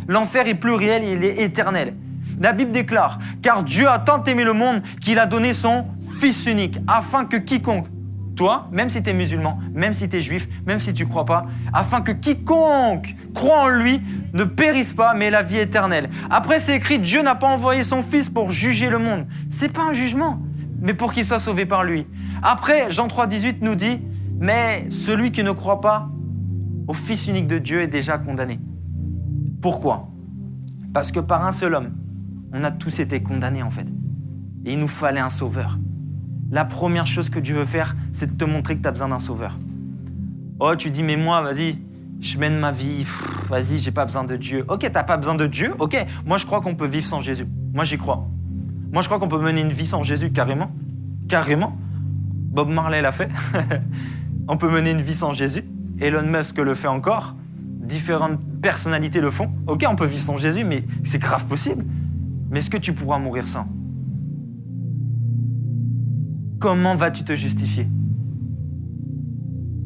L'enfer est plus réel et il est éternel. La Bible déclare « Car Dieu a tant aimé le monde qu'il a donné son Fils unique, afin que quiconque, toi, même si tu es musulman, même si tu es juif, même si tu ne crois pas, afin que quiconque croit en lui ne périsse pas, mais ait la vie éternelle. » Après, c'est écrit « Dieu n'a pas envoyé son Fils pour juger le monde. » C'est pas un jugement, mais pour qu'il soit sauvé par lui. Après, Jean 3,18 nous dit « Mais celui qui ne croit pas au Fils unique de Dieu est déjà condamné. » Pourquoi ? Parce que par un seul homme, on a tous été condamnés en fait. Et il nous fallait un sauveur. La première chose que Dieu veut faire, c'est de te montrer que tu as besoin d'un sauveur. Oh, tu dis, mais moi, vas-y, je mène ma vie, vas-y, j'ai pas besoin de Dieu. Ok, t'as pas besoin de Dieu, ok. Moi, je crois qu'on peut vivre sans Jésus. Moi, j'y crois. Moi, je crois qu'on peut mener une vie sans Jésus, carrément. Carrément. Bob Marley l'a fait. On peut mener une vie sans Jésus. Elon Musk le fait encore. Différentes personnalités le font. Ok, on peut vivre sans Jésus, mais c'est grave possible. Mais est-ce que tu pourras mourir sans ? Comment vas-tu te justifier ?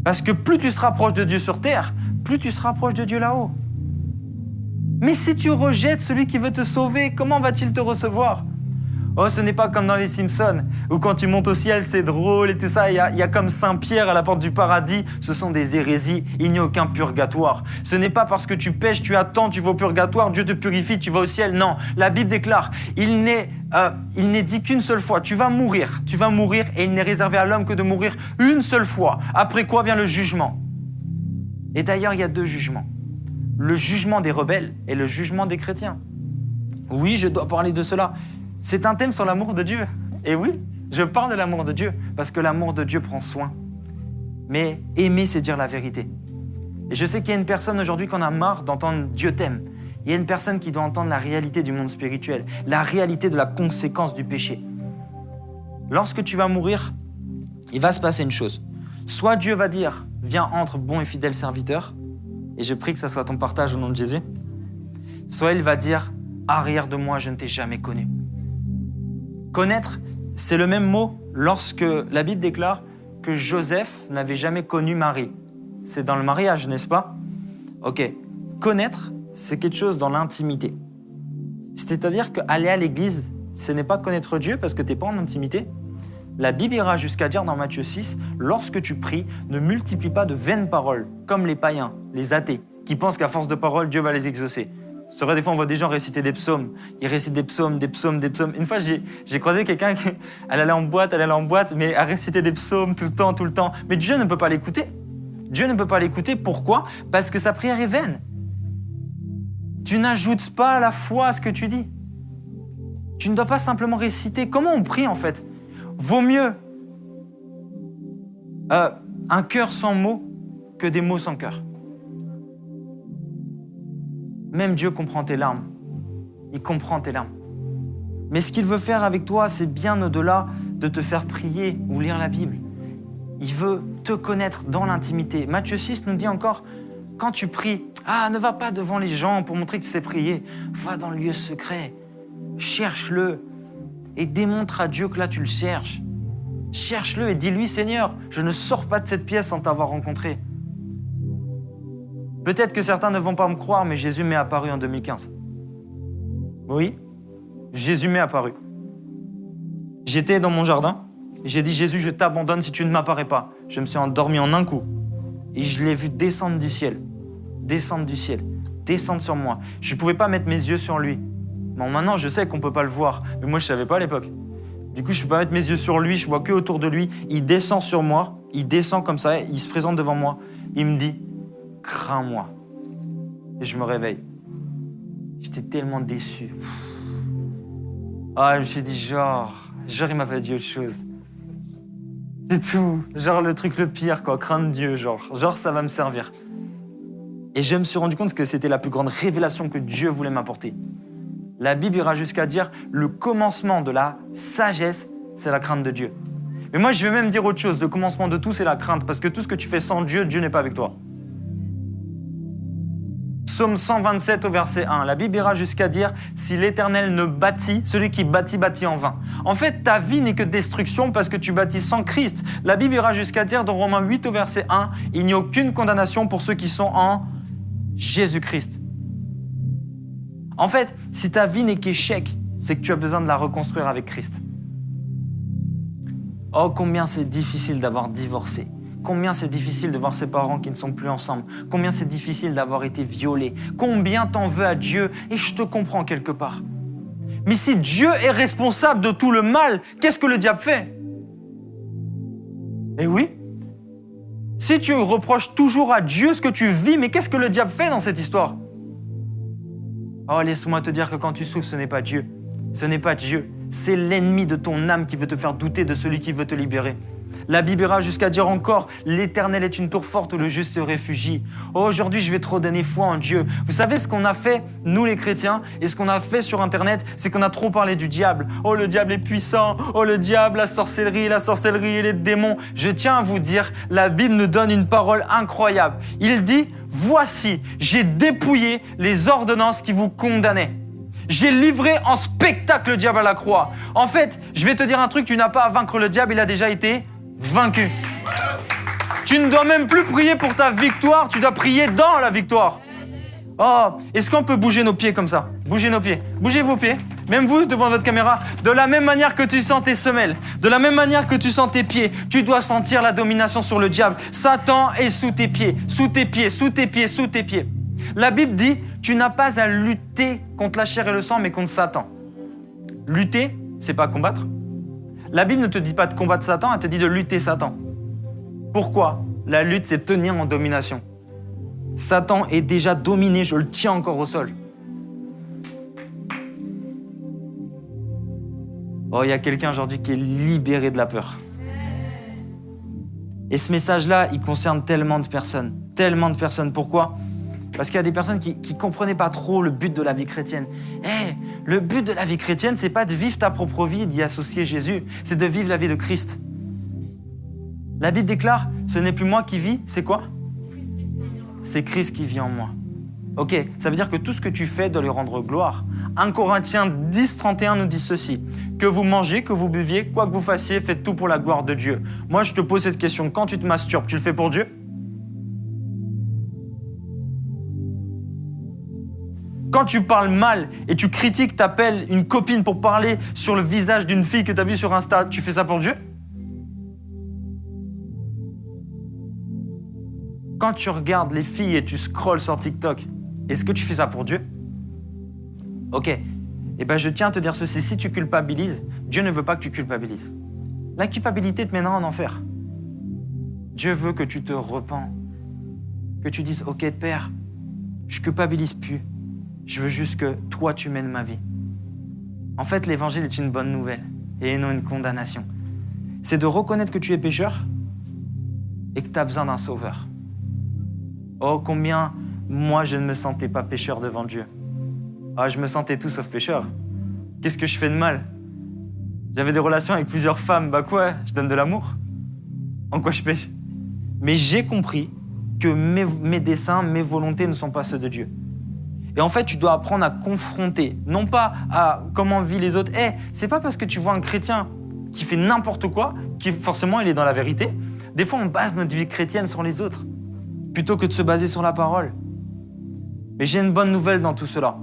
Parce que plus tu seras proche de Dieu sur terre, plus tu seras proche de Dieu là-haut. Mais si tu rejettes celui qui veut te sauver, comment va-t-il te recevoir ? Oh, ce n'est pas comme dans les Simpsons, où quand tu montes au ciel, c'est drôle et tout ça. Il y a comme Saint-Pierre à la porte du paradis. Ce sont des hérésies. Il n'y a aucun purgatoire. Ce n'est pas parce que tu pêches, tu attends, tu vas au purgatoire, Dieu te purifie, tu vas au ciel. Non, la Bible déclare, il n'est dit qu'une seule fois. Tu vas mourir et il n'est réservé à l'homme que de mourir une seule fois. Après quoi vient le jugement. Et d'ailleurs, il y a deux jugements. Le jugement des rebelles et le jugement des chrétiens. Oui, je dois parler de cela. C'est un thème sur l'amour de Dieu. Et oui, je parle de l'amour de Dieu parce que l'amour de Dieu prend soin. Mais aimer, c'est dire la vérité. Et je sais qu'il y a une personne aujourd'hui qui en a marre d'entendre « Dieu t'aime ». Il y a une personne qui doit entendre la réalité du monde spirituel, la réalité de la conséquence du péché. Lorsque tu vas mourir, il va se passer une chose. Soit Dieu va dire « Viens, entre, bon et fidèle serviteur », et je prie que ça soit ton partage au nom de Jésus. Soit il va dire « Arrière de moi, je ne t'ai jamais connu ». Connaître, c'est le même mot lorsque la Bible déclare que Joseph n'avait jamais connu Marie. C'est dans le mariage, n'est-ce pas ? Ok. Connaître, c'est quelque chose dans l'intimité. C'est-à-dire qu'aller à l'église, ce n'est pas connaître Dieu parce que tu n'es pas en intimité. La Bible ira jusqu'à dire dans Matthieu 6, lorsque tu pries, ne multiplie pas de vaines paroles, comme les païens, les athées, qui pensent qu'à force de paroles, Dieu va les exaucer. C'est vrai, des fois, on voit des gens réciter des psaumes. Ils récitent des psaumes. Une fois, j'ai croisé quelqu'un qui elle allait en boîte, mais elle récitait des psaumes tout le temps. Mais Dieu ne peut pas l'écouter. Dieu ne peut pas l'écouter. Pourquoi ? Parce que sa prière est vaine. Tu n'ajoutes pas la foi à ce que tu dis. Tu ne dois pas simplement réciter. Comment on prie, en fait ? Vaut mieux un cœur sans mots que des mots sans cœur. Même Dieu comprend tes larmes. Il comprend tes larmes. Mais ce qu'il veut faire avec toi, c'est bien au-delà de te faire prier ou lire la Bible. Il veut te connaître dans l'intimité. Matthieu 6 nous dit encore, quand tu pries, ne va pas devant les gens pour montrer que tu sais prier. Va dans le lieu secret, cherche-le et démontre à Dieu que là tu le cherches. Cherche-le et dis-lui, Seigneur, je ne sors pas de cette pièce sans t'avoir rencontré. Peut-être que certains ne vont pas me croire, mais Jésus m'est apparu en 2015. Oui, Jésus m'est apparu. J'étais dans mon jardin et j'ai dit, Jésus, je t'abandonne si tu ne m'apparais pas. Je me suis endormi en un coup et je l'ai vu descendre du ciel, descendre sur moi. Je ne pouvais pas mettre mes yeux sur lui. Bon, maintenant, je sais qu'on ne peut pas le voir, mais moi, je ne savais pas à l'époque. Du coup, je ne peux pas mettre mes yeux sur lui, je vois que autour de lui. Il descend sur moi, il descend comme ça, il se présente devant moi. Il me dit, crains-moi. Et je me réveille. J'étais tellement déçu. Je me suis dit, genre, il m'a pas dit autre chose. C'est tout. Genre, le truc le pire, quoi, craindre Dieu, genre, ça va me servir. Et je me suis rendu compte que c'était la plus grande révélation que Dieu voulait m'apporter. La Bible ira jusqu'à dire le commencement de la sagesse, c'est la crainte de Dieu. Mais moi, je vais même dire autre chose. Le commencement de tout, c'est la crainte. Parce que tout ce que tu fais sans Dieu, Dieu n'est pas avec toi. Psaume 127 au verset 1. La Bible ira jusqu'à dire si l'Éternel ne bâtit, celui qui bâtit, bâtit en vain. En fait, ta vie n'est que destruction parce que tu bâtis sans Christ. La Bible ira jusqu'à dire dans Romains 8 au verset 1, il n'y a aucune condamnation pour ceux qui sont en Jésus-Christ. En fait, si ta vie n'est qu'échec, c'est que tu as besoin de la reconstruire avec Christ. Oh, combien c'est difficile d'avoir divorcé. Combien c'est difficile de voir ses parents qui ne sont plus ensemble. Combien c'est difficile d'avoir été violé. Combien t'en veux à Dieu. Et je te comprends quelque part. Mais si Dieu est responsable de tout le mal, qu'est-ce que le diable fait? Eh oui. Si tu reproches toujours à Dieu ce que tu vis, mais qu'est-ce que le diable fait dans cette histoire? Oh, laisse-moi te dire que quand tu souffres, ce n'est pas Dieu. Ce n'est pas Dieu. C'est l'ennemi de ton âme qui veut te faire douter de celui qui veut te libérer. La Bible ira jusqu'à dire encore « L'Éternel est une tour forte où le juste se réfugie ». Oh, aujourd'hui, je vais trop donner foi en Dieu. Vous savez ce qu'on a fait, nous les chrétiens, et ce qu'on a fait sur Internet, c'est qu'on a trop parlé du diable. Oh, le diable est puissant. Oh, le diable, la sorcellerie et les démons. Je tiens à vous dire, la Bible nous donne une parole incroyable. Il dit « Voici, j'ai dépouillé les ordonnances qui vous condamnaient. J'ai livré en spectacle le diable à la croix. » En fait, je vais te dire un truc, tu n'as pas à vaincre le diable, il a déjà été vaincu. Tu ne dois même plus prier pour ta victoire, tu dois prier dans la victoire. Oh, est-ce qu'on peut bouger nos pieds comme ça? Bougez nos pieds. Bougez vos pieds. Même vous, devant votre caméra. De la même manière que tu sens tes semelles, de la même manière que tu sens tes pieds, tu dois sentir la domination sur le diable. Satan est sous tes pieds, sous tes pieds, sous tes pieds, sous tes pieds. La Bible dit, tu n'as pas à lutter contre la chair et le sang, mais contre Satan. Lutter, c'est pas combattre. La Bible ne te dit pas de combattre Satan, elle te dit de lutter Satan. Pourquoi? La lutte, c'est tenir en domination. Satan est déjà dominé, je le tiens encore au sol. Oh, il y a quelqu'un aujourd'hui qui est libéré de la peur. Et ce message-là, il concerne tellement de personnes. Tellement de personnes. Pourquoi? Parce qu'il y a des personnes qui ne comprenaient pas trop le but de la vie chrétienne. Le but de la vie chrétienne, c'est pas de vivre ta propre vie et d'y associer Jésus. C'est de vivre la vie de Christ. La Bible déclare, ce n'est plus moi qui vis, c'est quoi? C'est Christ qui vit en moi. Ok, ça veut dire que tout ce que tu fais doit lui rendre gloire. 1 Corinthiens 10, 31 nous dit ceci. Que vous mangez, que vous buviez, quoi que vous fassiez, faites tout pour la gloire de Dieu. Moi, je te pose cette question. Quand tu te masturbes, tu le fais pour Dieu? Quand tu parles mal et tu critiques, t'appelles une copine pour parler sur le visage d'une fille que tu as vue sur Insta, tu fais ça pour Dieu? Quand tu regardes les filles et tu scrolles sur TikTok, est-ce que tu fais ça pour Dieu? Ok. Eh bien, je tiens à te dire ceci. Si tu culpabilises, Dieu ne veut pas que tu culpabilises. La culpabilité te mènera en enfer. Dieu veut que tu te repens. Que tu dises, ok, Père, je culpabilise plus. Je veux juste que toi, tu mènes ma vie. En fait, l'évangile est une bonne nouvelle et non une condamnation. C'est de reconnaître que tu es pécheur et que tu as besoin d'un sauveur. Oh, combien, moi, je ne me sentais pas pécheur devant Dieu. Ah, je me sentais tout sauf pécheur. Qu'est-ce que je fais de mal? J'avais des relations avec plusieurs femmes. Bah quoi, je donne de l'amour? En quoi je pêche? Mais j'ai compris que mes desseins, mes volontés ne sont pas ceux de Dieu. Et en fait, tu dois apprendre à confronter, non pas à comment vivent les autres. C'est pas parce que tu vois un chrétien qui fait n'importe quoi, qui forcément il est dans la vérité. Des fois, on base notre vie chrétienne sur les autres, plutôt que de se baser sur la parole. Mais j'ai une bonne nouvelle dans tout cela.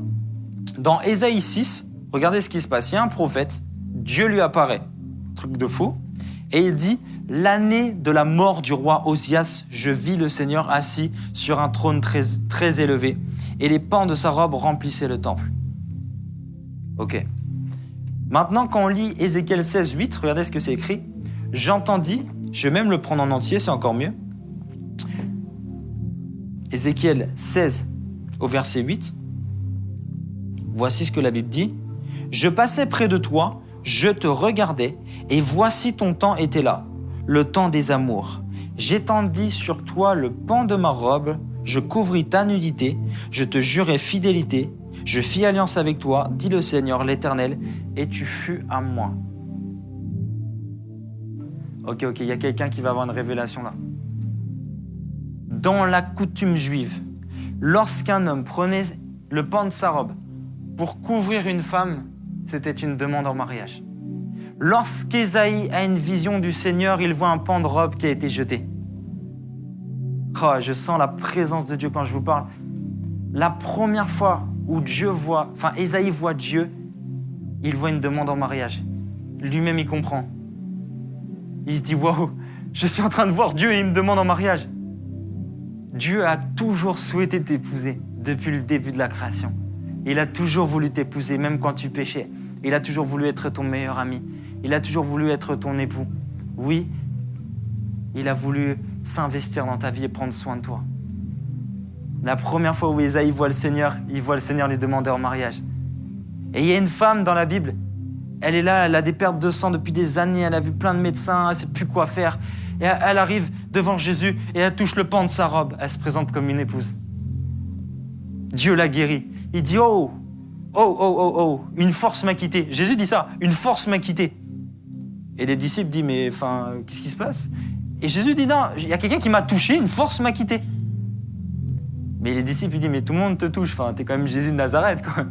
Dans Ésaïe 6, regardez ce qui se passe. Il y a un prophète, Dieu lui apparaît, truc de fou, et il dit « L'année de la mort du roi Osias, je vis le Seigneur assis sur un trône très, très élevé, et les pans de sa robe remplissaient le temple. » Ok. Maintenant, quand on lit Ézéchiel 16, 8, regardez ce que c'est écrit. « J'entendis », je vais même le prendre en entier, c'est encore mieux. Ézéchiel 16, au verset 8. Voici ce que la Bible dit. « Je passais près de toi, je te regardais, et voici ton temps était là, le temps des amours. J'étendis sur toi le pan de ma robe, je couvris ta nudité, je te jurai fidélité, je fis alliance avec toi, dit le Seigneur l'Éternel, et tu fus à moi. » Ok, il y a quelqu'un qui va avoir une révélation là. Dans la coutume juive, lorsqu'un homme prenait le pan de sa robe pour couvrir une femme, c'était une demande en mariage. Lorsqu'Ésaïe a une vision du Seigneur, il voit un pan de robe qui a été jeté. Oh, je sens la présence de Dieu quand je vous parle. La première fois où Ésaïe voit Dieu, il voit une demande en mariage. Lui-même, il comprend. Il se dit, waouh, je suis en train de voir Dieu et il me demande en mariage. Dieu a toujours souhaité t'épouser depuis le début de la création. Il a toujours voulu t'épouser, même quand tu péchais. Il a toujours voulu être ton meilleur ami. Il a toujours voulu être ton époux. Oui, il a voulu s'investir dans ta vie et prendre soin de toi. La première fois où Ésaïe voit le Seigneur lui demander en mariage. Et il y a une femme dans la Bible, elle est là, elle a des pertes de sang depuis des années, elle a vu plein de médecins, elle ne sait plus quoi faire. Et elle arrive devant Jésus et elle touche le pan de sa robe. Elle se présente comme une épouse. Dieu l'a guérie. Il dit, oh, une force m'a quitté. Jésus dit ça, une force m'a quitté. Et les disciples disent, mais qu'est-ce qui se passe? Et Jésus dit, non, il y a quelqu'un qui m'a touché, une force m'a quitté. Mais les disciples lui disent, mais tout le monde te touche, t'es quand même Jésus de Nazareth, quoi.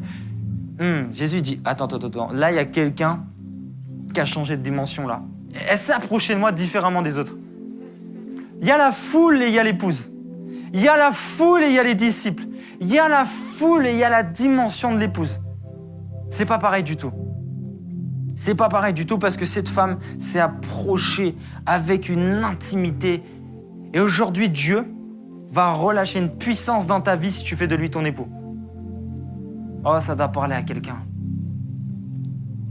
Jésus dit, attends, là, il y a quelqu'un qui a changé de dimension, là. Elle s'est approchée de moi différemment des autres. Il y a la foule et il y a l'épouse. Il y a la foule et il y a les disciples. Il y a la foule et il y a la dimension de l'épouse. C'est pas pareil du tout. C'est pas pareil du tout parce que cette femme s'est approchée avec une intimité. Et aujourd'hui, Dieu va relâcher une puissance dans ta vie si tu fais de lui ton époux. Oh, ça doit parler à quelqu'un.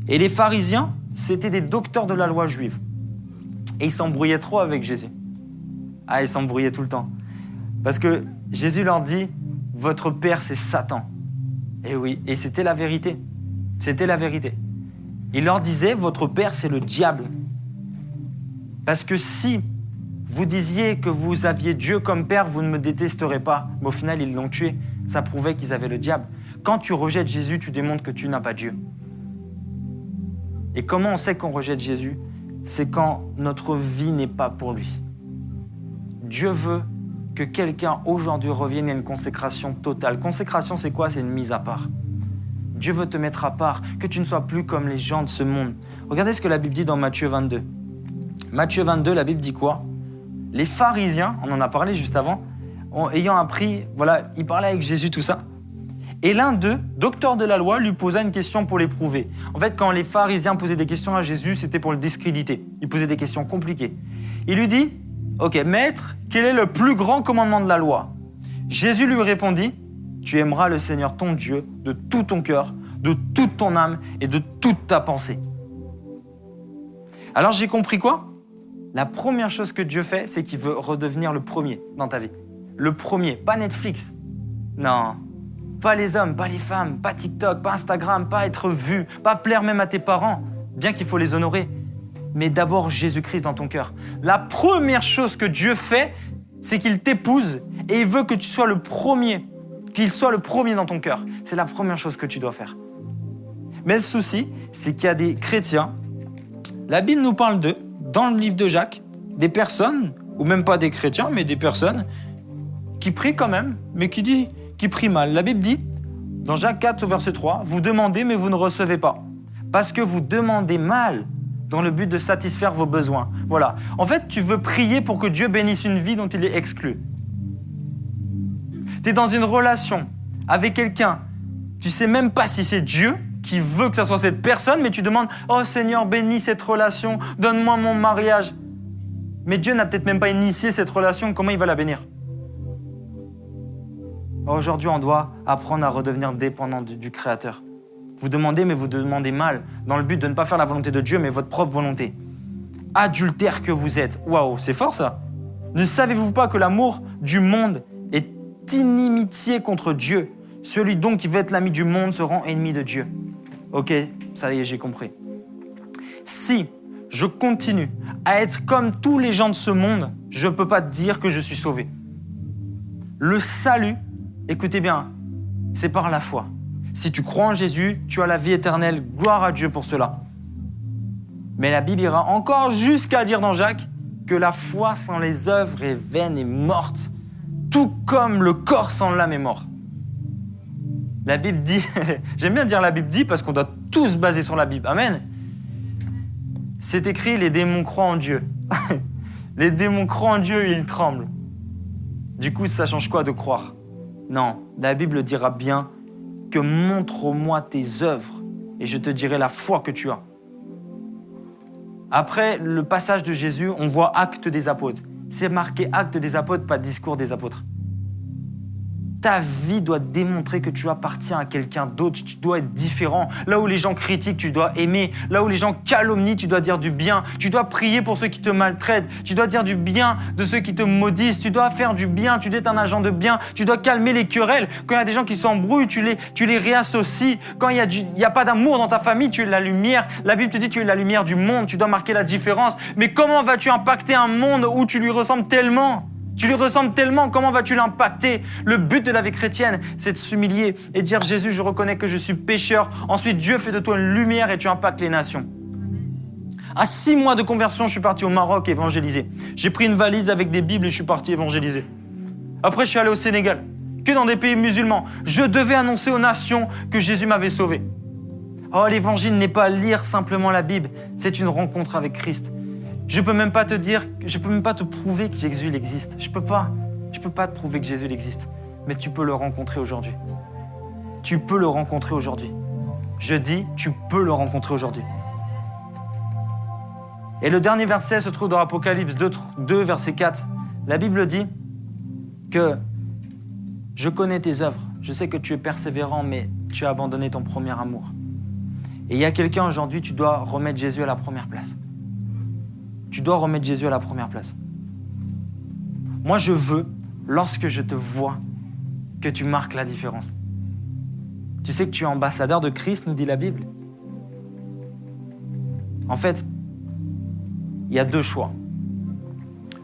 Et les pharisiens, c'était des docteurs de la loi juive. Et ils s'embrouillaient trop avec Jésus. Ils s'embrouillaient tout le temps. Parce que Jésus leur dit, votre père, c'est Satan. Et oui, et c'était la vérité. C'était la vérité. Il leur disait, votre père, c'est le diable. Parce que si vous disiez que vous aviez Dieu comme père, vous ne me détesterez pas. Mais au final, ils l'ont tué. Ça prouvait qu'ils avaient le diable. Quand tu rejettes Jésus, tu démontres que tu n'as pas Dieu. Et comment on sait qu'on rejette Jésus? C'est quand notre vie n'est pas pour lui. Dieu veut que quelqu'un aujourd'hui revienne à une consécration totale. Consécration, c'est quoi? C'est une mise à part. Dieu veut te mettre à part, que tu ne sois plus comme les gens de ce monde. Regardez ce que la Bible dit dans Matthieu 22. Matthieu 22, la Bible dit quoi? Les pharisiens, on en a parlé juste avant, ayant appris, ils parlaient avec Jésus, tout ça. Et l'un d'eux, docteur de la loi, lui posa une question pour l'éprouver. En fait, quand les pharisiens posaient des questions à Jésus, c'était pour le discréditer. Ils posaient des questions compliquées. Il lui dit, ok, maître, quel est le plus grand commandement de la loi? Jésus lui répondit, tu aimeras le Seigneur ton Dieu de tout ton cœur, de toute ton âme et de toute ta pensée. Alors j'ai compris quoi? La première chose que Dieu fait, c'est qu'il veut redevenir le premier dans ta vie. Le premier, pas Netflix. Non, pas les hommes, pas les femmes, pas TikTok, pas Instagram, pas être vu, pas plaire même à tes parents, bien qu'il faut les honorer. Mais d'abord Jésus-Christ dans ton cœur. La première chose que Dieu fait, c'est qu'il t'épouse et il veut que tu sois le premier, qu'il soit le premier dans ton cœur. C'est la première chose que tu dois faire. Mais le souci, c'est qu'il y a des chrétiens La Bible nous parle dans le livre de Jacques, des personnes, ou même pas des chrétiens, mais des personnes qui prient quand même, mais qui prient mal. La Bible dit, dans Jacques 4, au verset 3, « Vous demandez, mais vous ne recevez pas, parce que vous demandez mal, dans le but de satisfaire vos besoins. » Voilà. En fait, tu veux prier pour que Dieu bénisse une vie dont il est exclu. Tu es dans une relation avec quelqu'un, tu sais même pas si c'est Dieu qui veut que ce soit cette personne, mais tu demandes « Oh Seigneur, bénis cette relation, donne-moi mon mariage. » Mais Dieu n'a peut-être même pas initié cette relation, comment il va la bénir? Aujourd'hui, on doit apprendre à redevenir dépendant du Créateur. Vous demandez, mais vous demandez mal, dans le but de ne pas faire la volonté de Dieu, mais votre propre volonté. Adultère que vous êtes. Waouh, c'est fort ça. Ne savez-vous pas que l'amour du monde est inimitié contre Dieu? Celui donc qui veut être l'ami du monde se rend ennemi de Dieu. Ok, ça y est, j'ai compris. Si je continue à être comme tous les gens de ce monde, je ne peux pas dire que je suis sauvé. Le salut, écoutez bien, c'est par la foi. Si tu crois en Jésus, tu as la vie éternelle. Gloire à Dieu pour cela. Mais la Bible ira encore jusqu'à dire dans Jacques que la foi sans les œuvres est vaine et morte, tout comme le corps sans l'âme est mort. La Bible dit, j'aime bien dire la Bible dit parce qu'on doit tous se baser sur la Bible. Amen. C'est écrit, les démons croient en Dieu. Les démons croient en Dieu et ils tremblent. Du coup, ça change quoi de croire? Non, la Bible dira bien que montre-moi tes œuvres et je te dirai la foi que tu as. Après le passage de Jésus, on voit actes des apôtres. C'est marqué actes des apôtres, pas discours des apôtres. Ta vie doit démontrer que tu appartiens à quelqu'un d'autre. Tu dois être différent. Là où les gens critiquent, tu dois aimer. Là où les gens calomnient, tu dois dire du bien. Tu dois prier pour ceux qui te maltraitent. Tu dois dire du bien de ceux qui te maudissent. Tu dois faire du bien. Tu dois être un agent de bien. Tu dois calmer les querelles. Quand il y a des gens qui s'embrouillent, tu les réassocies. Quand il y a pas d'amour dans ta famille, tu es la lumière. La Bible te dit que tu es la lumière du monde. Tu dois marquer la différence. Mais comment vas-tu impacter un monde où tu lui ressembles tellement ? Tu lui ressembles tellement, comment vas-tu l'impacter? Le but de la vie chrétienne, c'est de s'humilier et de dire « Jésus, je reconnais que je suis pécheur. » Ensuite, Dieu fait de toi une lumière et tu impactes les nations. À 6 mois de conversion, je suis parti au Maroc évangéliser. J'ai pris une valise avec des Bibles et je suis parti évangéliser. Après, je suis allé au Sénégal, que dans des pays musulmans. Je devais annoncer aux nations que Jésus m'avait sauvé. Oh, l'évangile n'est pas lire simplement la Bible, c'est une rencontre avec Christ. Je peux même pas te prouver que Jésus il existe. Je peux pas te prouver que Jésus il existe. Mais tu peux le rencontrer aujourd'hui. Tu peux le rencontrer aujourd'hui. Je dis, tu peux le rencontrer aujourd'hui. Et le dernier verset se trouve dans Apocalypse 2, verset 4. La Bible dit que je connais tes œuvres. Je sais que tu es persévérant, mais tu as abandonné ton premier amour. Et il y a quelqu'un aujourd'hui, tu dois remettre Jésus à la première place. Tu dois remettre Jésus à la première place. Moi, je veux, lorsque je te vois, que tu marques la différence. Tu sais que tu es ambassadeur de Christ, nous dit la Bible. En fait, il y a 2 choix.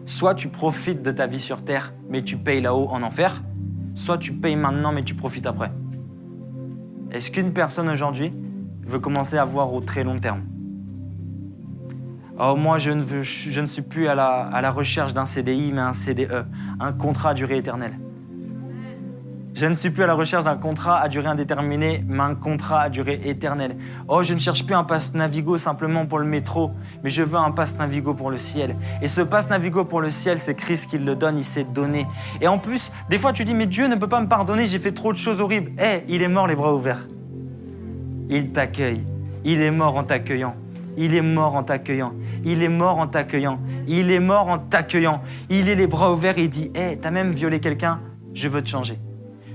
Soit tu profites de ta vie sur terre, mais tu payes là-haut en enfer. Soit tu payes maintenant, mais tu profites après. Est-ce qu'une personne aujourd'hui veut commencer à voir au très long terme? Oh, moi, je ne suis plus à la recherche d'un CDI, mais un CDE, un contrat à durée éternelle. Je ne suis plus à la recherche d'un contrat à durée indéterminée, mais un contrat à durée éternelle. Oh, je ne cherche plus un pass Navigo simplement pour le métro, mais je veux un pass Navigo pour le ciel. Et ce pass Navigo pour le ciel, c'est Christ qui le donne, il s'est donné. Et en plus, des fois, tu dis, mais Dieu ne peut pas me pardonner, j'ai fait trop de choses horribles. Il est mort les bras ouverts. Il t'accueille. Il est mort en t'accueillant. Il est mort en t'accueillant. Il est mort en t'accueillant. Il est mort en t'accueillant. Il est les bras ouverts et il dit, t'as même violé quelqu'un, je veux te changer.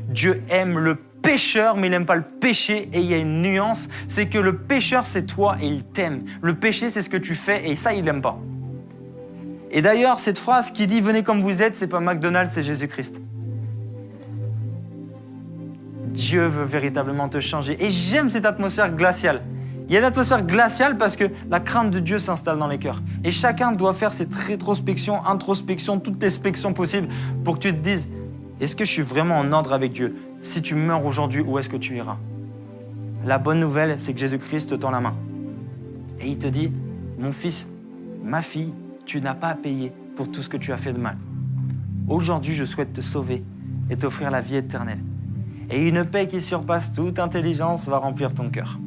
Dieu aime le pécheur, mais il n'aime pas le péché. Et il y a une nuance, c'est que le pécheur, c'est toi et il t'aime. Le péché, c'est ce que tu fais et ça, il n'aime pas. Et d'ailleurs, cette phrase qui dit « Venez comme vous êtes », c'est pas McDonald's, c'est Jésus-Christ. Dieu veut véritablement te changer. Et j'aime cette atmosphère glaciale. Il y a une atmosphère glaciale parce que la crainte de Dieu s'installe dans les cœurs. Et chacun doit faire cette rétrospection, introspection, toutes les spections possibles pour que tu te dises « Est-ce que je suis vraiment en ordre avec Dieu? Si tu meurs aujourd'hui, où est-ce que tu iras ?» La bonne nouvelle, c'est que Jésus-Christ te tend la main. Et il te dit mon fils, ma fille, tu n'as pas à payer pour tout ce que tu as fait de mal. Aujourd'hui, je souhaite te sauver et t'offrir la vie éternelle. Et une paix qui surpasse toute intelligence va remplir ton cœur.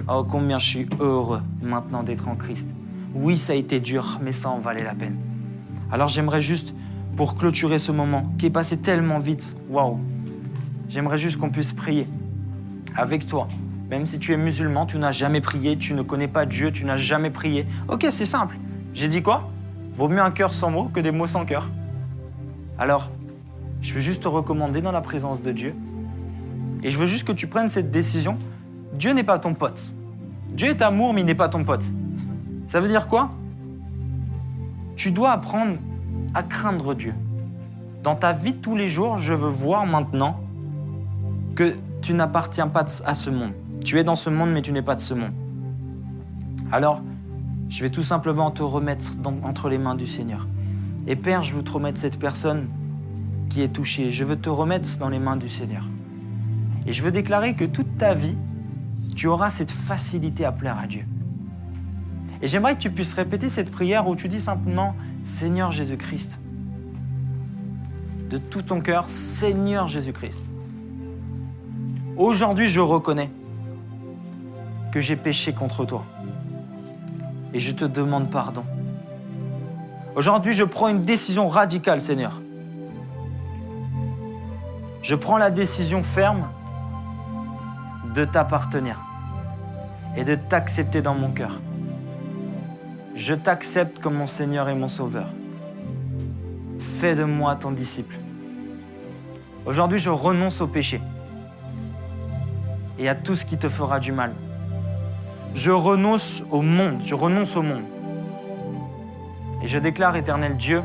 Oh, combien je suis heureux maintenant d'être en Christ. Oui, ça a été dur, mais ça en valait la peine. Alors j'aimerais juste, pour clôturer ce moment, qui est passé tellement vite, waouh, j'aimerais juste qu'on puisse prier avec toi. Même si tu es musulman, tu n'as jamais prié, tu ne connais pas Dieu, tu n'as jamais prié. Ok, c'est simple. J'ai dit quoi? Vaut mieux un cœur sans mots que des mots sans cœur. Alors, je veux juste te recommander dans la présence de Dieu. Et je veux juste que tu prennes cette décision. Dieu n'est pas ton pote. Dieu est amour, mais il n'est pas ton pote. Ça veut dire quoi? Tu dois apprendre à craindre Dieu. Dans ta vie de tous les jours, je veux voir maintenant que tu n'appartiens pas à ce monde. Tu es dans ce monde, mais tu n'es pas de ce monde. Alors, je vais tout simplement te remettre entre les mains du Seigneur. Et Père, je veux te remettre cette personne qui est touchée. Je veux te remettre dans les mains du Seigneur. Et je veux déclarer que toute ta vie, tu auras cette facilité à plaire à Dieu. Et j'aimerais que tu puisses répéter cette prière où tu dis simplement « Seigneur Jésus-Christ ». De tout ton cœur, « Seigneur Jésus-Christ ». Aujourd'hui, je reconnais que j'ai péché contre toi. Et je te demande pardon. Aujourd'hui, je prends une décision radicale, Seigneur. Je prends la décision ferme de t'appartenir et de t'accepter dans mon cœur. Je t'accepte comme mon Seigneur et mon Sauveur. Fais de moi ton disciple. Aujourd'hui, je renonce au péché et à tout ce qui te fera du mal. Je renonce au monde, Et je déclare, éternel Dieu,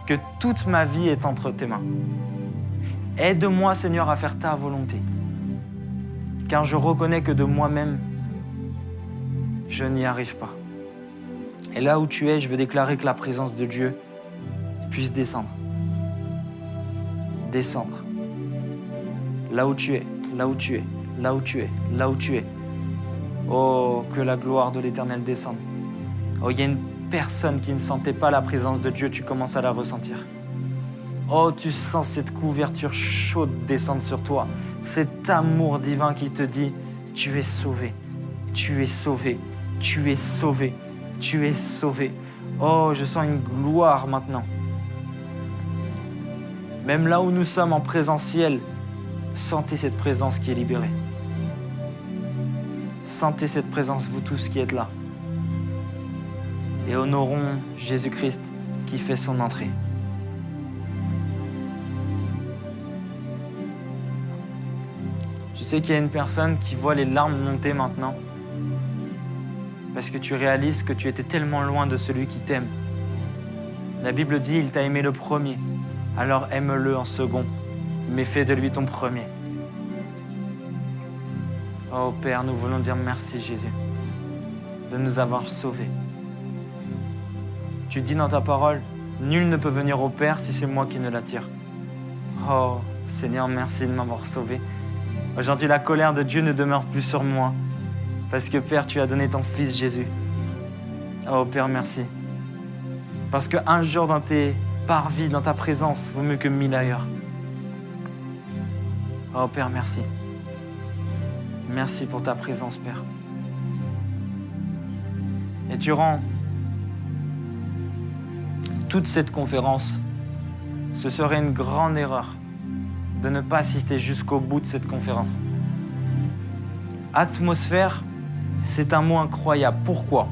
que toute ma vie est entre tes mains. Aide-moi, Seigneur, à faire ta volonté. Car je reconnais que de moi-même, je n'y arrive pas. Et là où tu es, je veux déclarer que la présence de Dieu puisse descendre. Descendre. Là où tu es, là où tu es, là où tu es, là où tu es. Oh, que la gloire de l'Éternel descende. Oh, il y a une personne qui ne sentait pas la présence de Dieu, tu commences à la ressentir. Oh, tu sens cette couverture chaude descendre sur toi. Cet amour divin qui te dit, tu es sauvé, tu es sauvé, tu es sauvé, tu es sauvé. Oh, je sens une gloire maintenant. Même là où nous sommes en présentiel, sentez cette présence qui est libérée. Sentez cette présence, vous tous qui êtes là. Et honorons Jésus-Christ qui fait son entrée. Je sais qu'il y a une personne qui voit les larmes monter maintenant parce que tu réalises que tu étais tellement loin de celui qui t'aime. La Bible dit, il t'a aimé le premier, alors aime-le en second, mais fais de lui ton premier. Oh Père, nous voulons dire merci Jésus de nous avoir sauvés. Tu dis dans ta parole, nul ne peut venir au Père si c'est moi qui ne l'attire. Oh Seigneur, merci de m'avoir sauvé. Aujourd'hui, la colère de Dieu ne demeure plus sur moi parce que Père, tu as donné ton Fils Jésus. Oh Père, merci. Parce qu'un jour dans tes parvis, dans ta présence, vaut mieux que 1000 ailleurs. Oh Père, merci. Merci pour ta présence, Père. Et durant toute cette conférence, ce serait une grande erreur de ne pas assister jusqu'au bout de cette conférence. Atmosphère, c'est un mot incroyable. Pourquoi?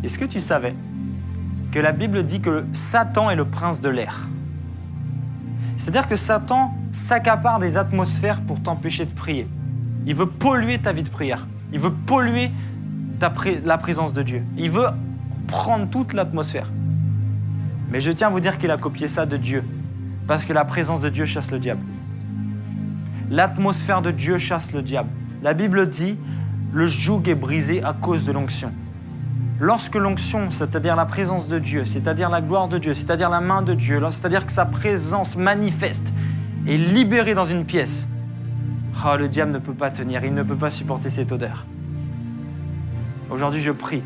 Est-ce que tu savais que la Bible dit que Satan est le prince de l'air? C'est-à-dire que Satan s'accapare des atmosphères pour t'empêcher de prier. Il veut polluer ta vie de prière. Il veut polluer la présence de Dieu. Il veut prendre toute l'atmosphère. Mais je tiens à vous dire qu'il a copié ça de Dieu. Parce que la présence de Dieu chasse le diable. L'atmosphère de Dieu chasse le diable. La Bible dit, le joug est brisé à cause de l'onction. Lorsque l'onction, c'est-à-dire la présence de Dieu, c'est-à-dire la gloire de Dieu, c'est-à-dire la main de Dieu, c'est-à-dire que sa présence manifeste est libérée dans une pièce, le diable ne peut pas tenir, il ne peut pas supporter cette odeur. Aujourd'hui, je prie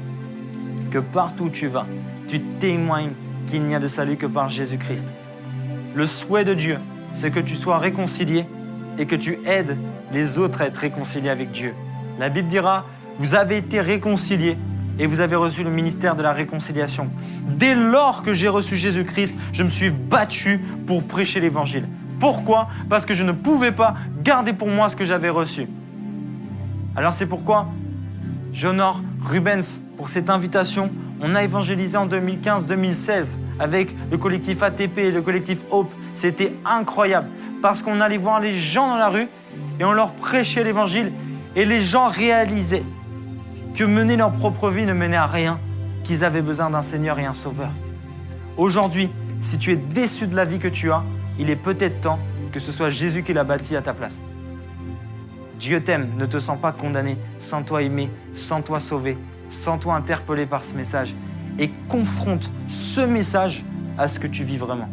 que partout où tu vas, tu témoignes qu'il n'y a de salut que par Jésus-Christ. Le souhait de Dieu, c'est que tu sois réconcilié et que tu aides les autres à être réconciliés avec Dieu. La Bible dira, vous avez été réconciliés et vous avez reçu le ministère de la réconciliation. Dès lors que j'ai reçu Jésus-Christ, je me suis battu pour prêcher l'Évangile. Pourquoi ? Parce que je ne pouvais pas garder pour moi ce que j'avais reçu. Alors c'est pourquoi j'honore Rubens pour cette invitation. On a évangélisé en 2015-2016 avec le collectif ATP et le collectif Hope. C'était incroyable parce qu'on allait voir les gens dans la rue et on leur prêchait l'Évangile et les gens réalisaient que mener leur propre vie ne menait à rien, qu'ils avaient besoin d'un Seigneur et un Sauveur. Aujourd'hui, si tu es déçu de la vie que tu as, il est peut-être temps que ce soit Jésus qui l'a bâti à ta place. Dieu t'aime, ne te sens pas condamné, sens-toi aimé, sens-toi sauvé, sens-toi interpellé par ce message et confronte ce message à ce que tu vis vraiment.